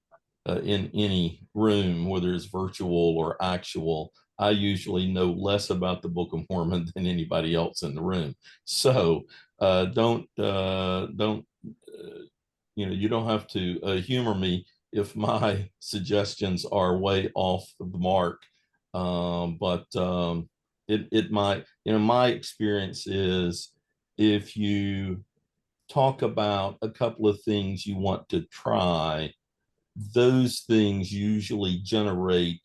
Speaker 12: room, whether it's virtual or actual, I usually know less about the Book of Mormon than anybody else in the room. So don't you don't have to humor me if my suggestions are way off the mark. But it might, my experience is, if you talk about a couple of things you want to try, those things usually generate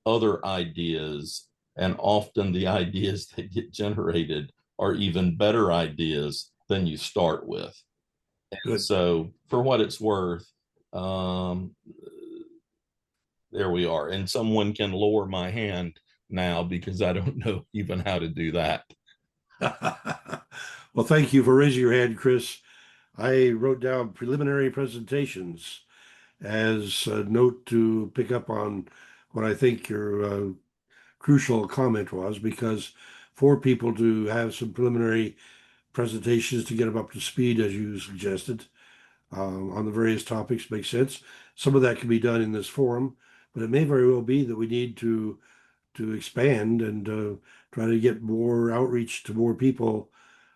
Speaker 12: other ideas, and often the ideas that get generated are even better ideas than you start with.
Speaker 2: Good.
Speaker 12: So for what it's worth, there we are. And someone can lower my hand now, because I don't know even how to do that.
Speaker 2: Well, thank you for raising your hand, Chris. I wrote down preliminary presentations as a note to pick up on what I think your crucial comment was, because for people to have some preliminary presentations to get them up to speed, as you suggested, on the various topics makes sense. Some of that can be done in this forum, but it may very well be that we need to expand and try to get more outreach to more people,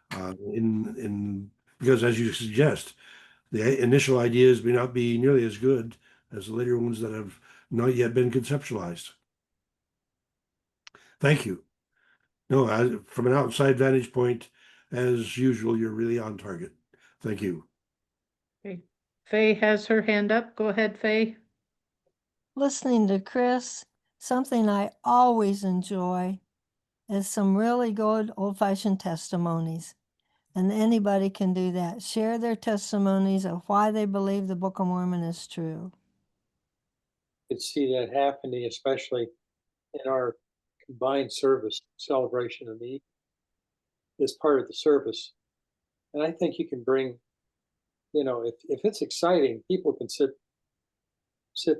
Speaker 2: because, as you suggest, the initial ideas may not be nearly as good as the later ones that have not yet been conceptualized. Thank you. No, from an outside vantage point, as usual, you're really on target. Thank you.
Speaker 1: Okay. Faye has her hand up. Go ahead, Faye.
Speaker 11: Listening to Chris, something I always enjoy is some really good old-fashioned testimonies. And anybody can do that. Share their testimonies of why they believe the Book of Mormon is true.
Speaker 4: Could see that happening, especially in our combined service celebration of the evening. is part of the service. And I think you can bring, if it's exciting, people can sit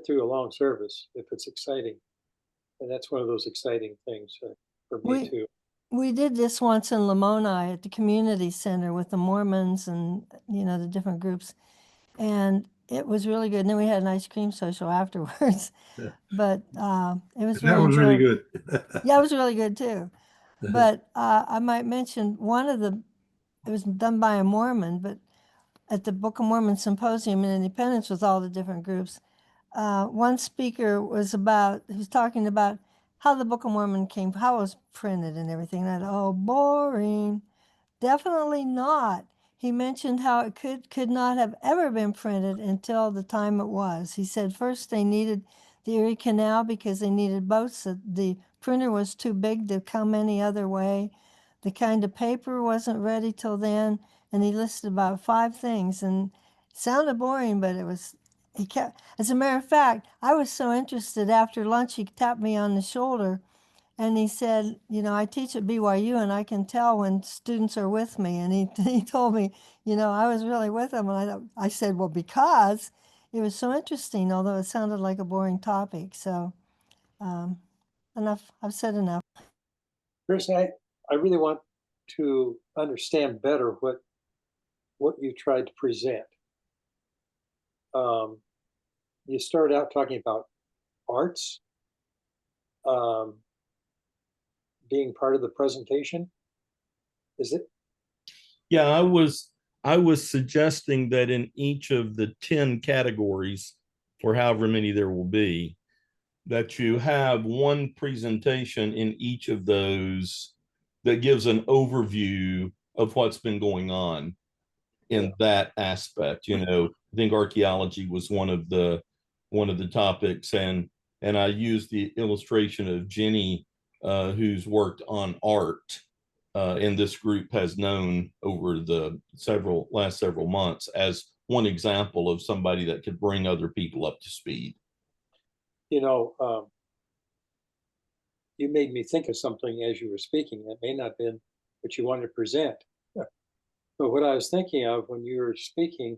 Speaker 4: through a long service if it's exciting. And that's one of those exciting things for me too.
Speaker 11: We did this once in Lamoni at the community center with the Mormons and, the different groups. And it was really good. And then we had an ice cream social afterwards.
Speaker 2: Yeah.
Speaker 11: But it was
Speaker 2: That was really good.
Speaker 11: Yeah, it was really good too. But I might mention it was done by a Mormon, but at the Book of Mormon Symposium in Independence with all the different groups, one speaker was talking about how the Book of Mormon how it was printed and everything. And oh, boring. Definitely not. He mentioned how it could not have ever been printed until the time it was. He said first they needed the Erie Canal because they needed boats. The printer was too big to come any other way. The kind of paper wasn't ready till then. And he listed about 5 things. And it sounded boring, but it was, as a matter of fact, I was so interested after lunch, he tapped me on the shoulder and he said, I teach at BYU and I can tell when students are with me. And he told me, I was really with them. And I said, well, because it was so interesting, although it sounded like a boring topic. So enough, I've said enough.
Speaker 4: Chris, I really want to understand better what you tried to present. You started out talking about arts being part of the presentation. Is it?
Speaker 12: Yeah, I was suggesting that in each of the 10 categories, or however many there will be, that you have one presentation in each of those that gives an overview of what's been going on in that aspect. I think archaeology was one of the topics, and I used the illustration of Jenny, who's worked on art, and this group has known over the last several months as one example of somebody that could bring other people up to speed.
Speaker 4: You made me think of something as you were speaking. That may not have been what you wanted to present. But what I was thinking of when you were speaking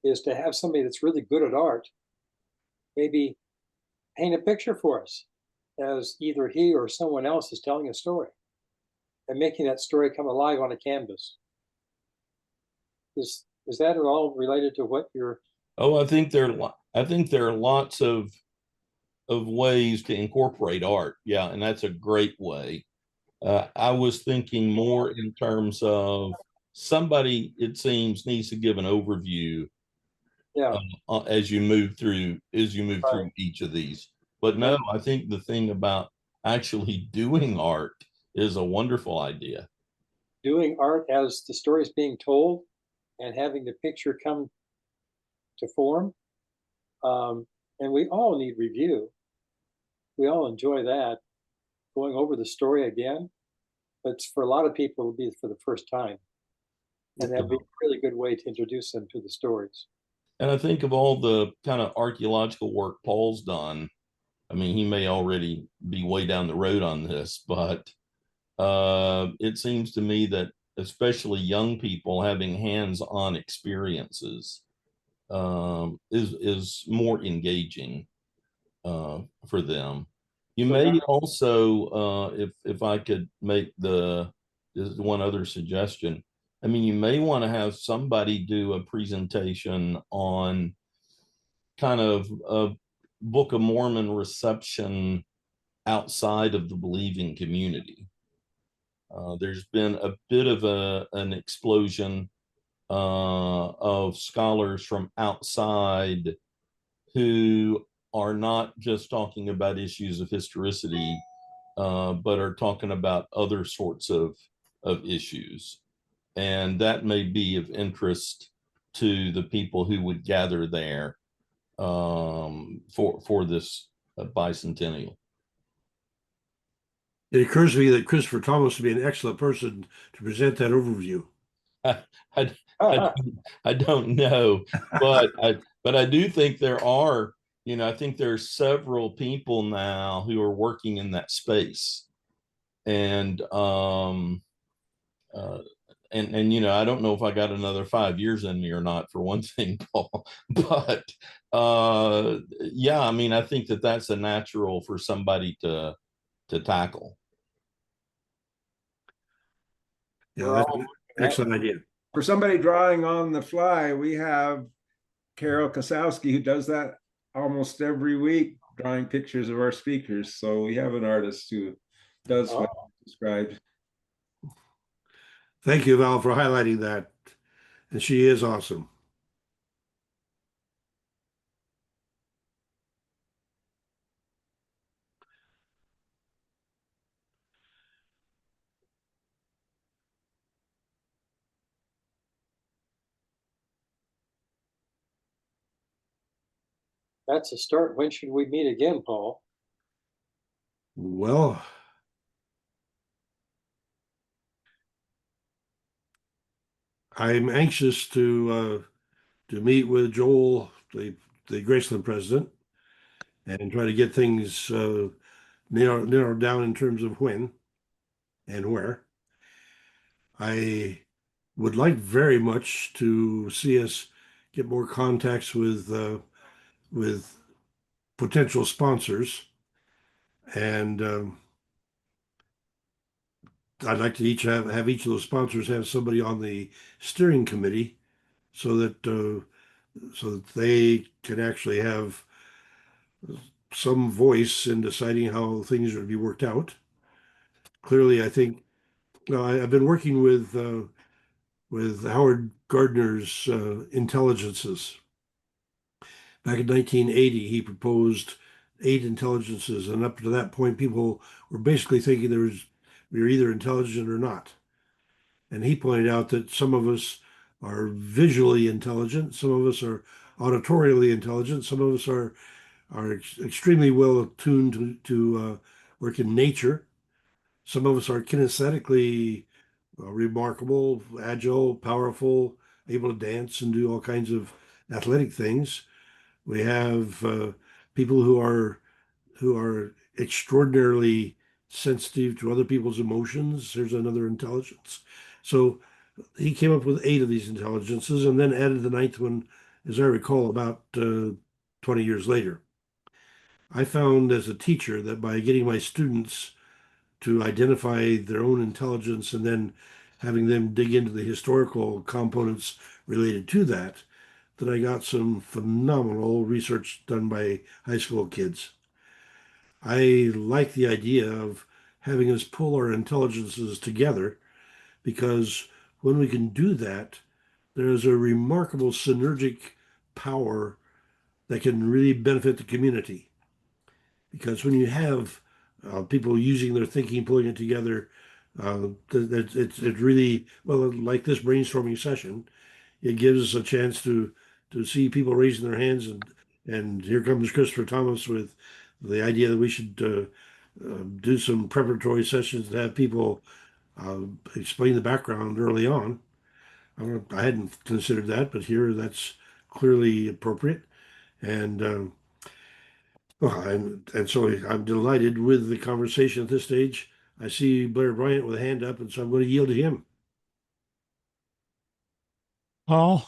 Speaker 4: is to have somebody that's really good at art, maybe paint a picture for us as either he or someone else is telling a story and making that story come alive on a canvas. Is that at all related to what you're?
Speaker 12: Oh, I think there are lots of ways to incorporate art. Yeah, and that's a great way. I was thinking more in terms of somebody, it seems, needs to give an overview.
Speaker 4: Yeah.
Speaker 12: As you move through each of these. But no, I think the thing about actually doing art is a wonderful idea.
Speaker 4: Doing art as the story is being told and having the picture come to form. And we all need review. We all enjoy that, going over the story again. But for a lot of people, it'll be for the first time. And that'd be a really good way to introduce them to the stories.
Speaker 12: And I think of all the kind of archaeological work Paul's done, I mean, he may already be way down the road on this, but it seems to me that especially young people having hands-on experiences is more engaging for them. You may also, if I could make this one other suggestion, I mean, you may want to have somebody do a presentation on kind of a Book of Mormon reception outside of the believing community. There's been a bit of an explosion of scholars from outside who are not just talking about issues of historicity, but are talking about other sorts of issues. And that may be of interest to the people who would gather there for this bicentennial.
Speaker 2: It occurs to me that Christopher Thomas would be an excellent person to present that overview.
Speaker 12: I don't know, but I do think there are, I think there are several people now who are working in that space. And and you know, I don't know if I got another 5 years in me or not, for one thing, Paul. But yeah, I mean, I think that that's a natural for somebody to tackle.
Speaker 2: Yeah,
Speaker 4: We're
Speaker 2: that's
Speaker 4: all
Speaker 2: an excellent idea.
Speaker 6: For somebody drawing on the fly, we have Carol Kosowski, who does that almost every week, drawing pictures of our speakers. So we have an artist who does what you described.
Speaker 2: Thank you, Val, for highlighting that. And she is awesome.
Speaker 4: That's a start. When should we meet again, Paul?
Speaker 2: Well, I'm anxious to meet with Joel, the Graceland president, and try to get things narrowed down in terms of when and where. I would like very much to see us get more contacts with potential sponsors, and I'd like to have each of those sponsors have somebody on the steering committee, so that they can actually have some voice in deciding how things are to be worked out. Clearly, I think I've been working with Howard Gardner's intelligences. Back in 1980, he proposed 8 intelligences, and up to that point, people were basically thinking we were either intelligent or not. And he pointed out that some of us are visually intelligent, some of us are auditorially intelligent, some of us are extremely well attuned to work in nature. Some of us are kinesthetically remarkable, agile, powerful, able to dance and do all kinds of athletic things. We have people who are extraordinarily sensitive to other people's emotions. There's another intelligence. So he came up with 8 of these intelligences, and then added the 9th one, as I recall, about 20 years later. I found as a teacher that by getting my students to identify their own intelligence and then having them dig into the historical components related to that, that I got some phenomenal research done by high school kids. I like the idea of having us pull our intelligences together, because when we can do that, there's a remarkable synergic power that can really benefit the community. Because when you have people using their thinking, pulling it together, it's really, well, like this brainstorming session, it gives us a chance to see people raising their hands, and here comes Christopher Thomas with the idea that we should do some preparatory sessions to have people explain the background early on. I hadn't considered that, but here that's clearly appropriate. And well, and so I'm delighted with the conversation at this stage. I see Blair Bryant with a hand up, and so I'm going to yield to him.
Speaker 13: Paul,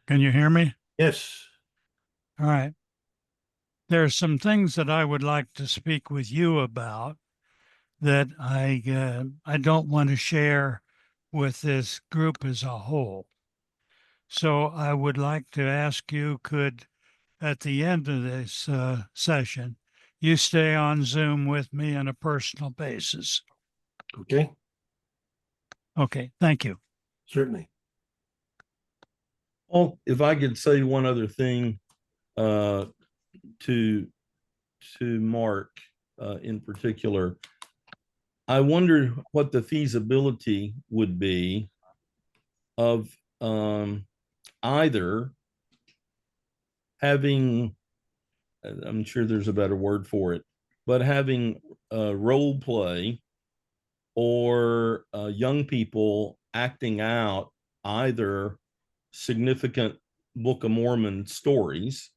Speaker 13: can you hear me?
Speaker 2: Yes.
Speaker 13: All right. There are some things that I would like to speak with you about that I don't want to share with this group as a whole. So I would like to ask you, could at the end of this session, you stay on Zoom with me on a personal basis?
Speaker 2: Okay.
Speaker 13: Okay, thank you.
Speaker 2: Certainly.
Speaker 12: Well, if I could say one other thing to Mark in particular, I wonder what the feasibility would be of either having, I'm sure there's a better word for it, but having role play or young people acting out either significant Book of Mormon stories,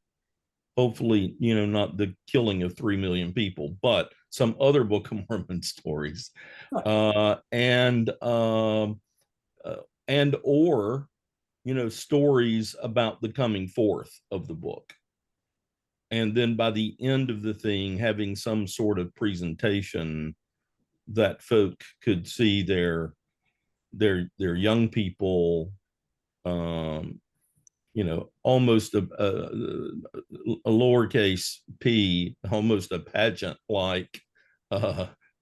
Speaker 12: hopefully, you know, not the killing of 3 million people, but some other Book of Mormon stories, and and or, you know, stories about the coming forth of the book. And then by the end of the thing, having some sort of presentation that folk could see their young people, you know, almost a lowercase p, almost a pageant like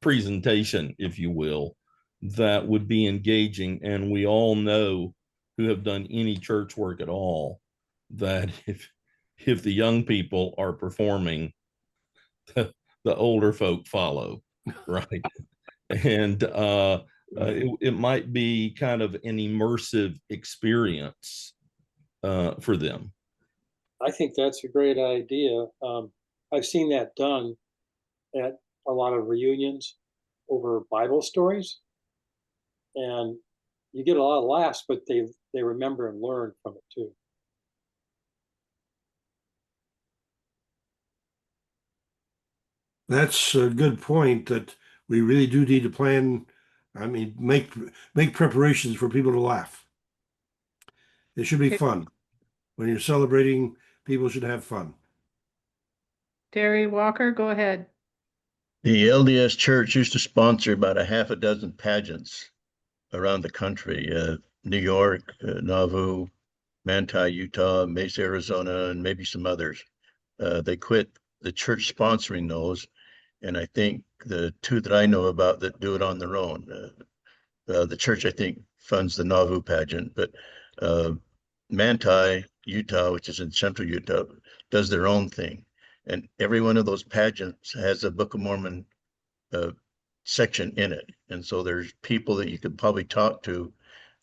Speaker 12: presentation, if you will, that would be engaging. And we all know, who have done any church work at all, that if the young people are performing, the older folk follow, right? And it might be kind of an immersive experience for them.
Speaker 4: I think that's a great idea. I've seen that done at a lot of reunions over Bible stories, and you get a lot of laughs, but they remember and learn from it too.
Speaker 2: That's a good point, that we really do need to plan. I mean, make preparations for people to laugh. It should be fun. When you're celebrating, people should have fun.
Speaker 1: Terry Walker, go ahead.
Speaker 9: The LDS Church used to sponsor about a half a dozen pageants around the country, New York, Nauvoo, Manti, Utah, Mesa, Arizona, and maybe some others. They quit the church sponsoring those, and I think the two that I know about that do it on their own. The church, I think, funds the Nauvoo pageant, but Manti, Utah, which is in central Utah, does their own thing. And every one of those pageants has a Book of Mormon section in it. And so there's people that you could probably talk to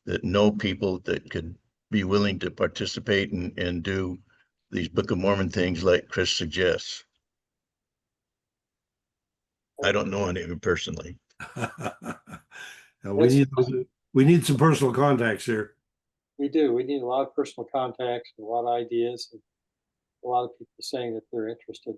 Speaker 9: that know people that could be willing to participate and do these Book of Mormon things like Chris suggests. I don't know any of them personally.
Speaker 2: We need some personal contacts here.
Speaker 4: We do. We need a lot of personal contacts, and a lot of ideas, and a lot of people saying that they're interested.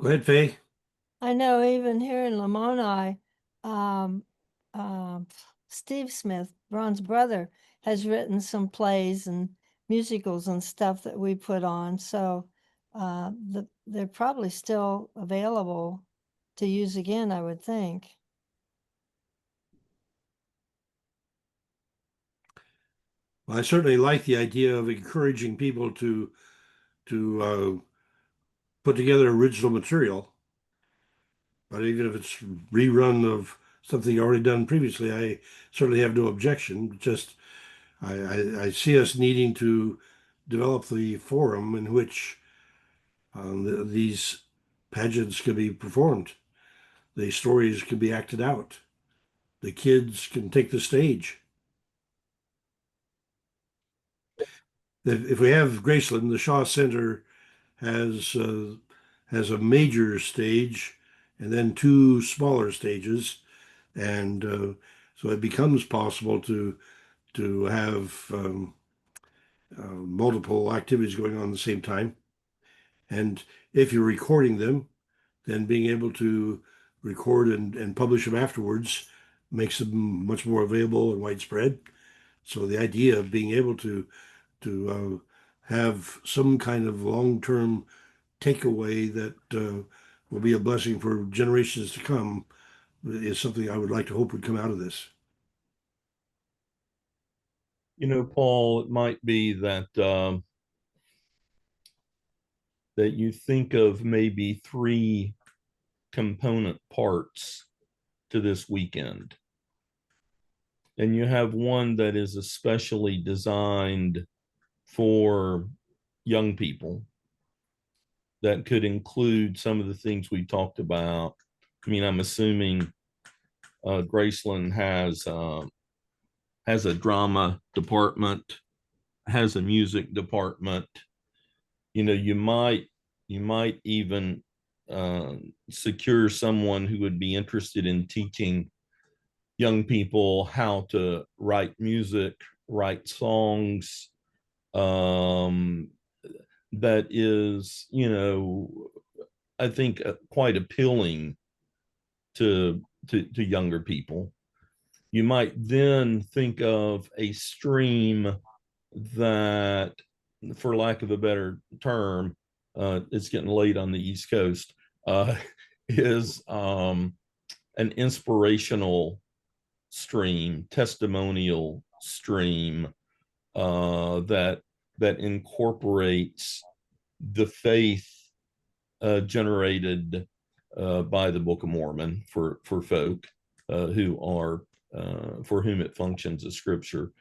Speaker 2: Go ahead, Faye.
Speaker 11: I know even here in Lamoni, um, um, Steve Smith, Ron's brother, has written some plays and musicals and stuff that we put on. So they're probably still available to use again, I would think.
Speaker 2: Well, I certainly like the idea of encouraging people to put together original material. But even if it's rerun of something already done previously, I certainly have no objection. Just I see us needing to develop the forum in which these pageants can be performed. The stories can be acted out. The kids can take the stage. If we have Graceland, the Shaw Center has a major stage and then two smaller stages, and so it becomes possible to have multiple activities going on at the same time. And if you're recording them, then being able to record and publish them afterwards makes them much more available and widespread. So the idea of being able to have some kind of long-term takeaway that will be a blessing for generations to come is something I would like to hope would come out of this.
Speaker 12: You know, Paul, it might be that that you think of maybe three component parts to this weekend. And you have one that is especially designed for young people that could include some of the things we talked about. I mean, I'm assuming Graceland has a drama department, has a music department. You know, you might even secure someone who would be interested in teaching young people how to write music write songs, that is, I think quite appealing to younger people. You might then think of a stream that, for lack of a better term, it's getting late on the East Coast, is an inspirational stream, testimonial stream, that incorporates the faith generated by the Book of Mormon for folk who are for whom it functions as scripture.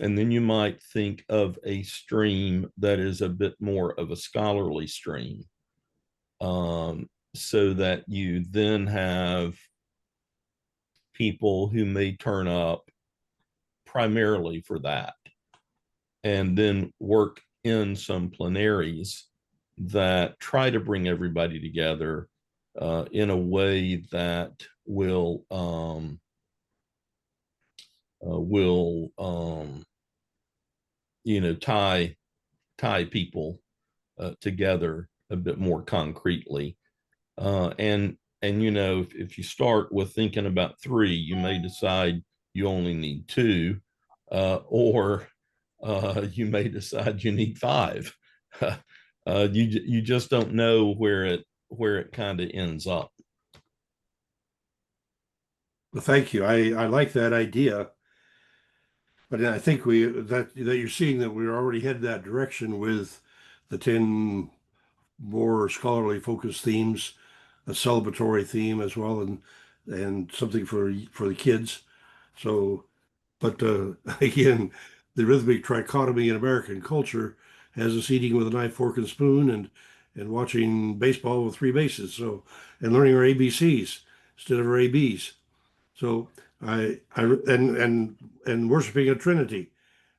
Speaker 12: And then you might think of a stream that is a bit more of a scholarly stream, so that you then have people who may turn up primarily for that, and then work in some plenaries that try to bring everybody together in a way that will tie people together a bit more concretely. And if you start with thinking about 3, you may decide you only need 2, or you may decide you need 5. You just don't know where it kind of ends up.
Speaker 2: Well, thank you. I like that idea. But I think that you're seeing that we're already headed that direction with the 10 more scholarly focused themes, a celebratory theme as well, and something for the kids. So, but again, the rhythmic trichotomy in American culture has us eating with a knife, fork, and spoon, and watching baseball with 3 bases. So, and learning our ABCs instead of our ABs. So and worshiping a Trinity.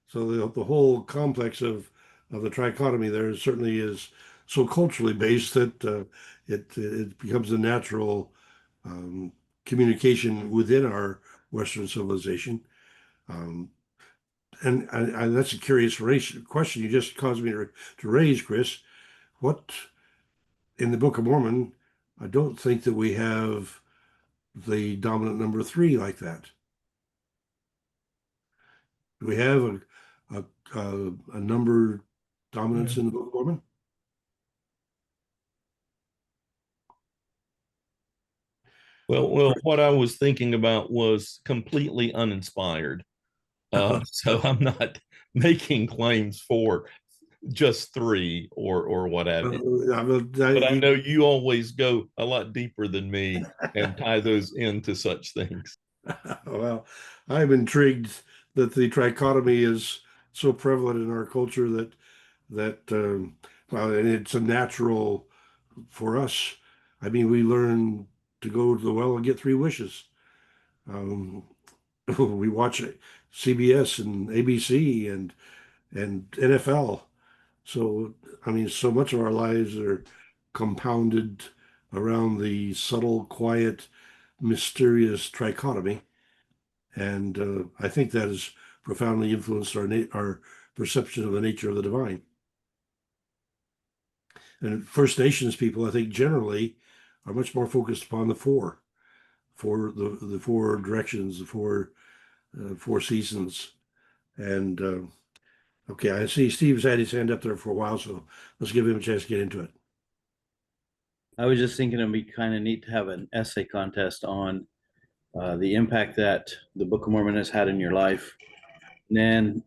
Speaker 2: So the whole complex of the trichotomy there certainly is so culturally based that it becomes a natural communication within our Western civilization. And that's a curious question you just caused me to raise, Chris. What in the Book of Mormon? I don't think that we have the dominant number 3 like that. Do we have a number dominance in the Book of Mormon?
Speaker 12: Well, what I was thinking about was completely uninspired. So I'm not making claims for just 3 or what have you. But I know you always go a lot deeper than me and tie those into such things.
Speaker 2: Well, I'm intrigued that the trichotomy is so prevalent in our culture that well, and it's a natural for us. I mean, we learn to go to the well and get 3 wishes. We watch CBS and ABC and NFL. So, I mean, so much of our lives are compounded around the subtle, quiet, mysterious trichotomy. And I think that has profoundly influenced our perception of the nature of the divine. And First Nations people, I think, generally are much more focused upon the 4 the 4 directions, the 4 seasons. And okay, I see Steve's had his hand up there for a while, so let's give him a chance to get into it.
Speaker 3: I was just thinking it'd be kind of neat to have an essay contest on the impact that the Book of Mormon has had in your life. And then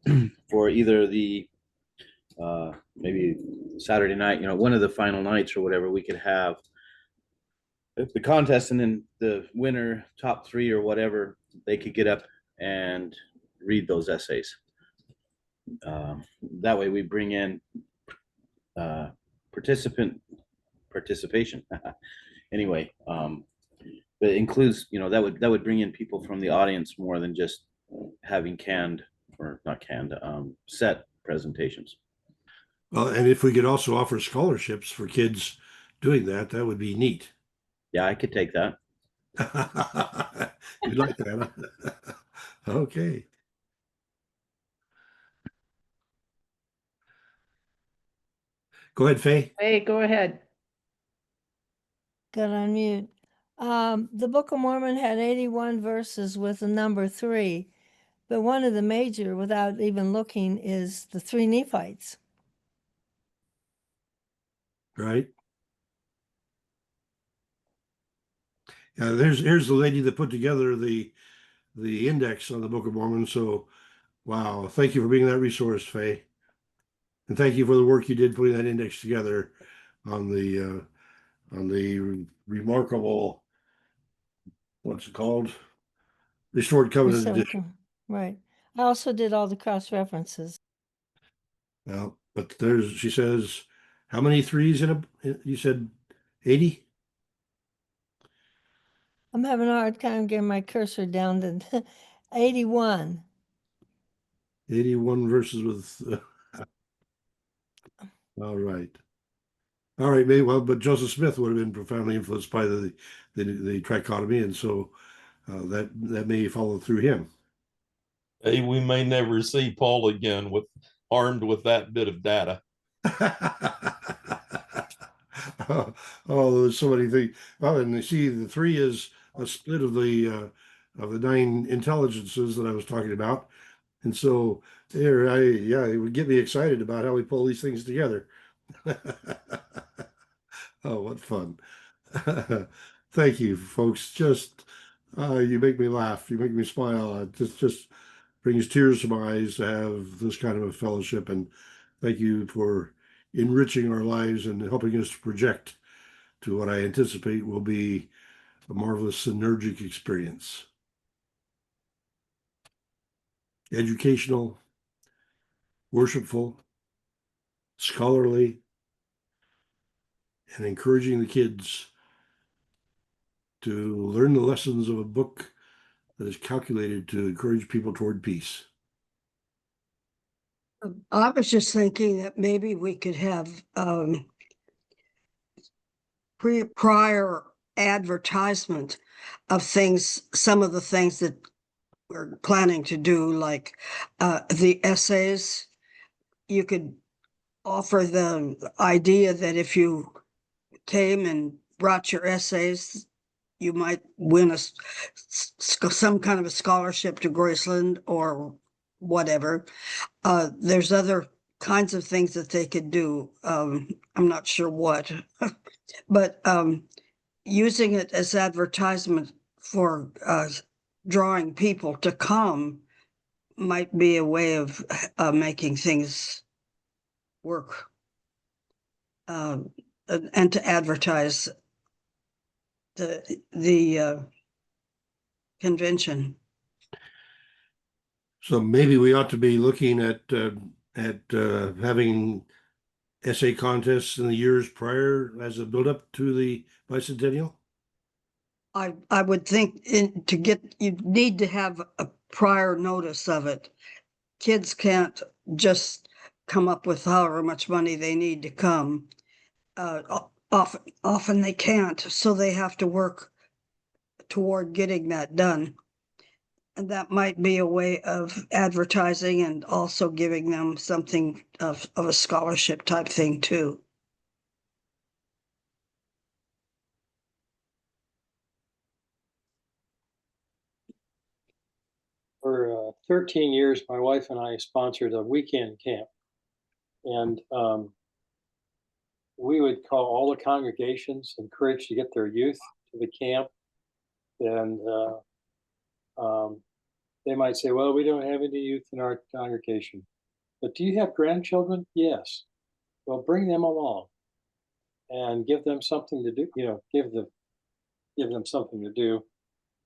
Speaker 3: for either the maybe Saturday night, one of the final nights or whatever, we could have the contest, and then the winner, top 3 or whatever, they could get up and read those essays. That way we bring in participation. Anyway, but it includes, that would bring in people from the audience more than just having set presentations.
Speaker 2: Well, and if we could also offer scholarships for kids doing that, that would be neat.
Speaker 3: Yeah, I could take that.
Speaker 2: You'd like that, huh? Okay. Go ahead, Faye.
Speaker 1: Hey, go ahead.
Speaker 11: Got on mute. The Book of Mormon had 81 verses with the number 3, but one of the major, without even looking, is the 3 Nephites.
Speaker 2: Right. Yeah, here's the lady that put together the index on the Book of Mormon. So, wow, thank you for being that resource, Faye, and thank you for the work you did putting that index together on the remarkable, what's it called, Restored Covenant edition.
Speaker 11: Right. I also did all the cross references.
Speaker 2: Well, but she says, how many threes in you said 80?
Speaker 11: I'm having a hard time getting my cursor down to 81.
Speaker 2: 81 verses with, all right. All right, maybe, well, but Joseph Smith would have been profoundly influenced by the trichotomy, and so that may follow through him.
Speaker 12: Hey, we may never see Paul again armed with that bit of data.
Speaker 2: Oh, there's so many things. Well, and you see, the 3 is a split of the 9 intelligences that I was talking about, and so there, it would get me excited about how we pull these things together. Oh, what fun! Thank you, folks. Just you make me laugh. You make me smile. It just brings tears to my eyes to have this kind of a fellowship. And thank you for enriching our lives and helping us to project to what I anticipate will be a marvelous synergic experience. Educational, worshipful, scholarly, and encouraging the kids to learn the lessons of a book that is calculated to encourage people toward peace.
Speaker 14: I was just thinking that maybe we could have prior advertisement of things, some of the things that we're planning to do, like the essays. You could offer the idea that if you came and brought your essays, you might win some kind of a scholarship to Graceland or whatever. There's other kinds of things that they could do. I'm not sure what, but using it as advertisement for drawing people to come might be a way of making things work, and to advertise the convention.
Speaker 2: So maybe we ought to be looking at having essay contests in the years prior as a build-up to the bicentennial.
Speaker 14: I would think you need to have a prior notice of it. Kids can't just come up with however much money they need to come. Often they can't, so they have to work toward getting that done. And that might be a way of advertising and also giving them something of a scholarship type thing too.
Speaker 4: For 13 years, my wife and I sponsored a weekend camp. And we would call all the congregations, encouraged to get their youth to the camp. And they might say, well, we don't have any youth in our congregation. But do you have grandchildren? Yes. Well, bring them along and give them something to do, give them something to do,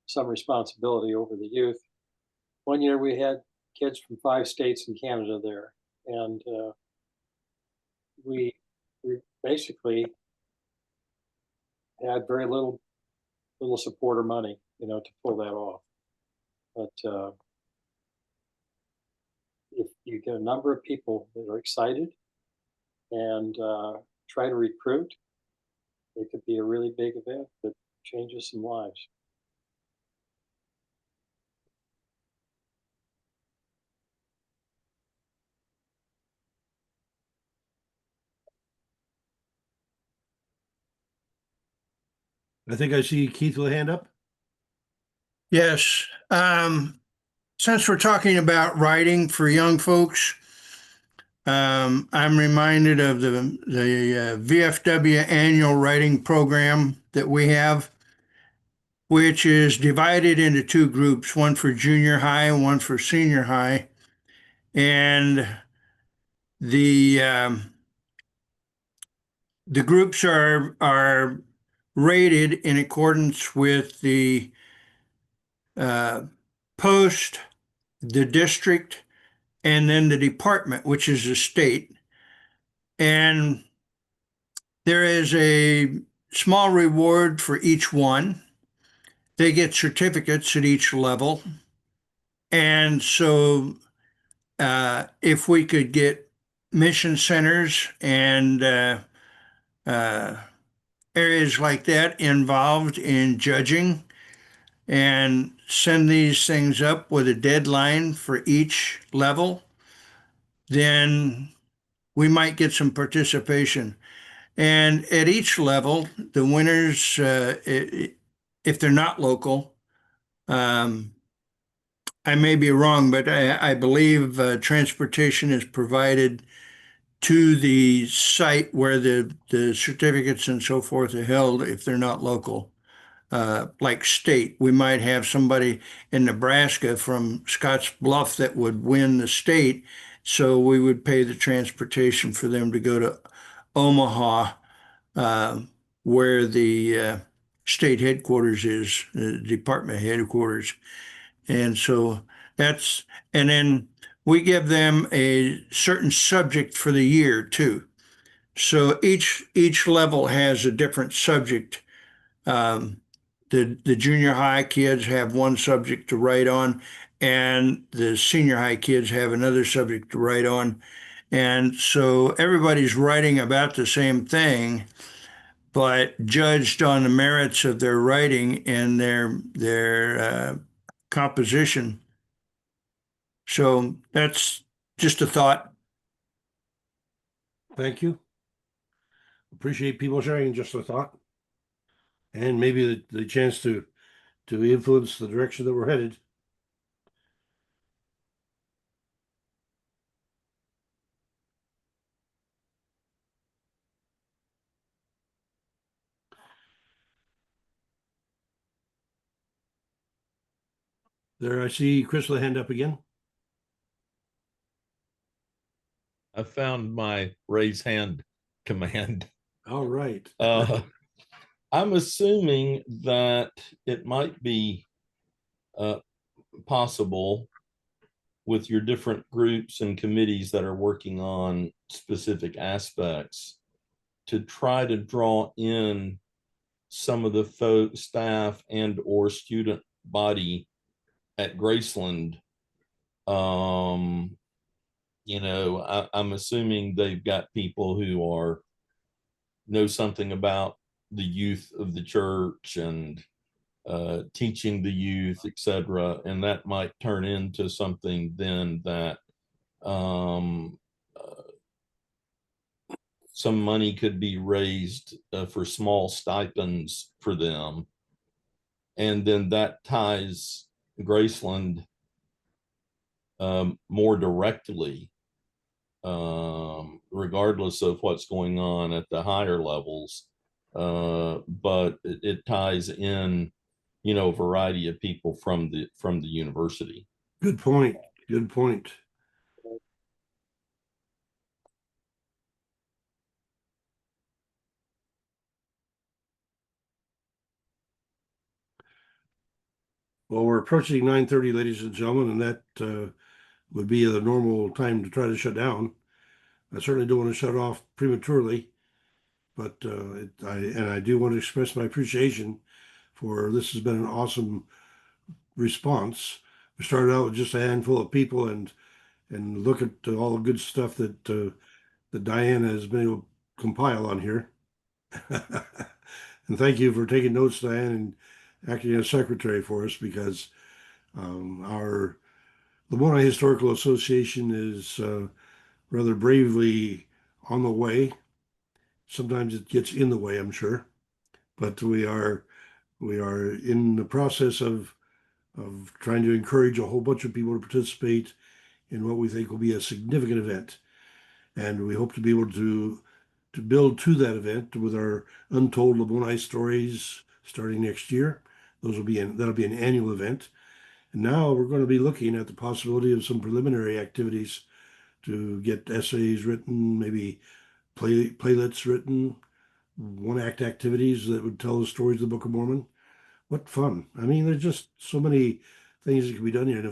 Speaker 4: some responsibility over the youth. One year we had kids from 5 states in Canada there. And we basically had very little support or money, to pull that off. But if you get a number of people that are excited and try to recruit, it could be a really big event that changes some lives.
Speaker 2: I think I see Keith with a hand up.
Speaker 7: Yes. Since we're talking about writing for young folks, I'm reminded of the VFW annual writing program that we have, which is divided into two groups, one for junior high and one for senior high. And the the groups are rated in accordance with the uh, post, the district, and then the department, which is the state. And there is a small reward for each one. They get certificates at each level. And so if we could get mission centers and areas like that involved in judging and send these things up with a deadline for each level, then we might get some participation. And at each level, the winners, if they're not local, I may be wrong, but I believe transportation is provided to the site where the certificates and so forth are held if they're not local. Like state, we might have somebody in Nebraska from Scotts Bluff that would win the state, so we would pay the transportation for them to go to Omaha, where the state headquarters is, the department headquarters. And so that's, and then we give them a certain subject for the year too. So each level has a different subject. The junior high kids have one subject to write on, and the senior high kids have another subject to write on. And so everybody's writing about the same thing, but judged on the merits of their writing and their composition. So that's just a thought.
Speaker 2: Thank you. Appreciate people sharing just a thought. And maybe the chance to influence the direction that we're headed. There, I see Chris with a hand up again.
Speaker 12: I found my raise hand command.
Speaker 2: All right.
Speaker 12: I'm assuming that it might be possible with your different groups and committees that are working on specific aspects to try to draw in some of the staff and or student body at Graceland. I'm assuming they've got people who know something about the youth of the church and teaching the youth, etc. And that might turn into something then that some money could be raised for small stipends for them. And then that ties Graceland more directly, regardless of what's going on at the higher levels. But it ties in, a variety of people from the university.
Speaker 2: Good point. Good point. Well, we're approaching 9:30, ladies and gentlemen, and that would be the normal time to try to shut down. I certainly don't want to shut off prematurely, but I do want to express my appreciation for this has been an awesome response. We started out with just a handful of people and look at all the good stuff that that Diana has been able to compile on here. And thank you for taking notes, Diane, and acting as secretary for us because our Lamoni Historical Association is rather bravely on the way. Sometimes it gets in the way, I'm sure, but we are We are in the process of trying to encourage a whole bunch of people to participate in what we think will be a significant event. And we hope to be able to build to that event with our Untold Lamoni Stories starting next year. That'll be an annual event. And now we're going to be looking at the possibility of some preliminary activities to get essays written, maybe playlets written, one-act activities that would tell the stories of the Book of Mormon. What fun! I mean, there's just so many things that can be done here, and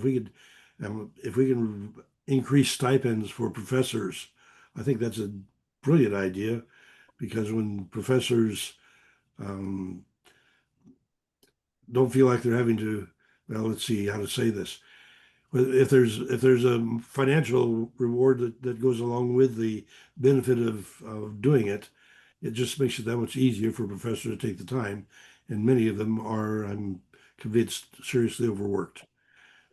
Speaker 2: if we can increase stipends for professors, I think that's a brilliant idea, because when professors don't feel like they're having to, well, let's see how to say this. If there's a financial reward that goes along with the benefit of doing it, it just makes it that much easier for a professor to take the time. And many of them are, I'm convinced, seriously overworked.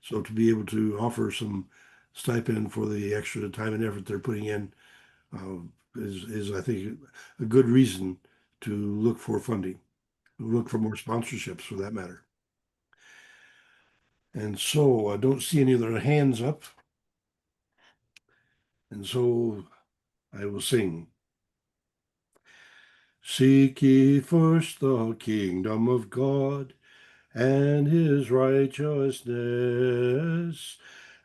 Speaker 2: So to be able to offer some stipend for the extra time and effort they're putting in is I think a good reason to look for funding, look for more sponsorships for that matter. And so I don't see any other hands up. And so I will sing. Seek ye first the kingdom of God and his righteousness,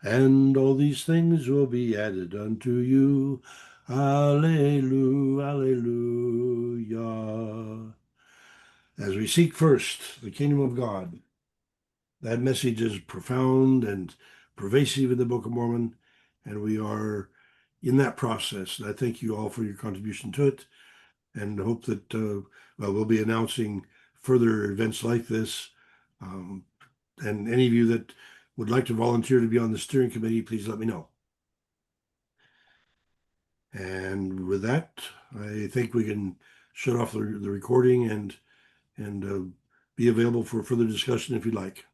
Speaker 2: and all these things will be added unto you. Alleluia, alleluia. As we seek first the kingdom of God, that message is profound and pervasive in the Book of Mormon, and we are in that process. And I thank you all for your contribution to it, and hope that we'll be announcing further events like this. And any of you that would like to volunteer to be on the steering committee, please let me know. And with that, I think we can shut off the recording and be available for further discussion if you'd like.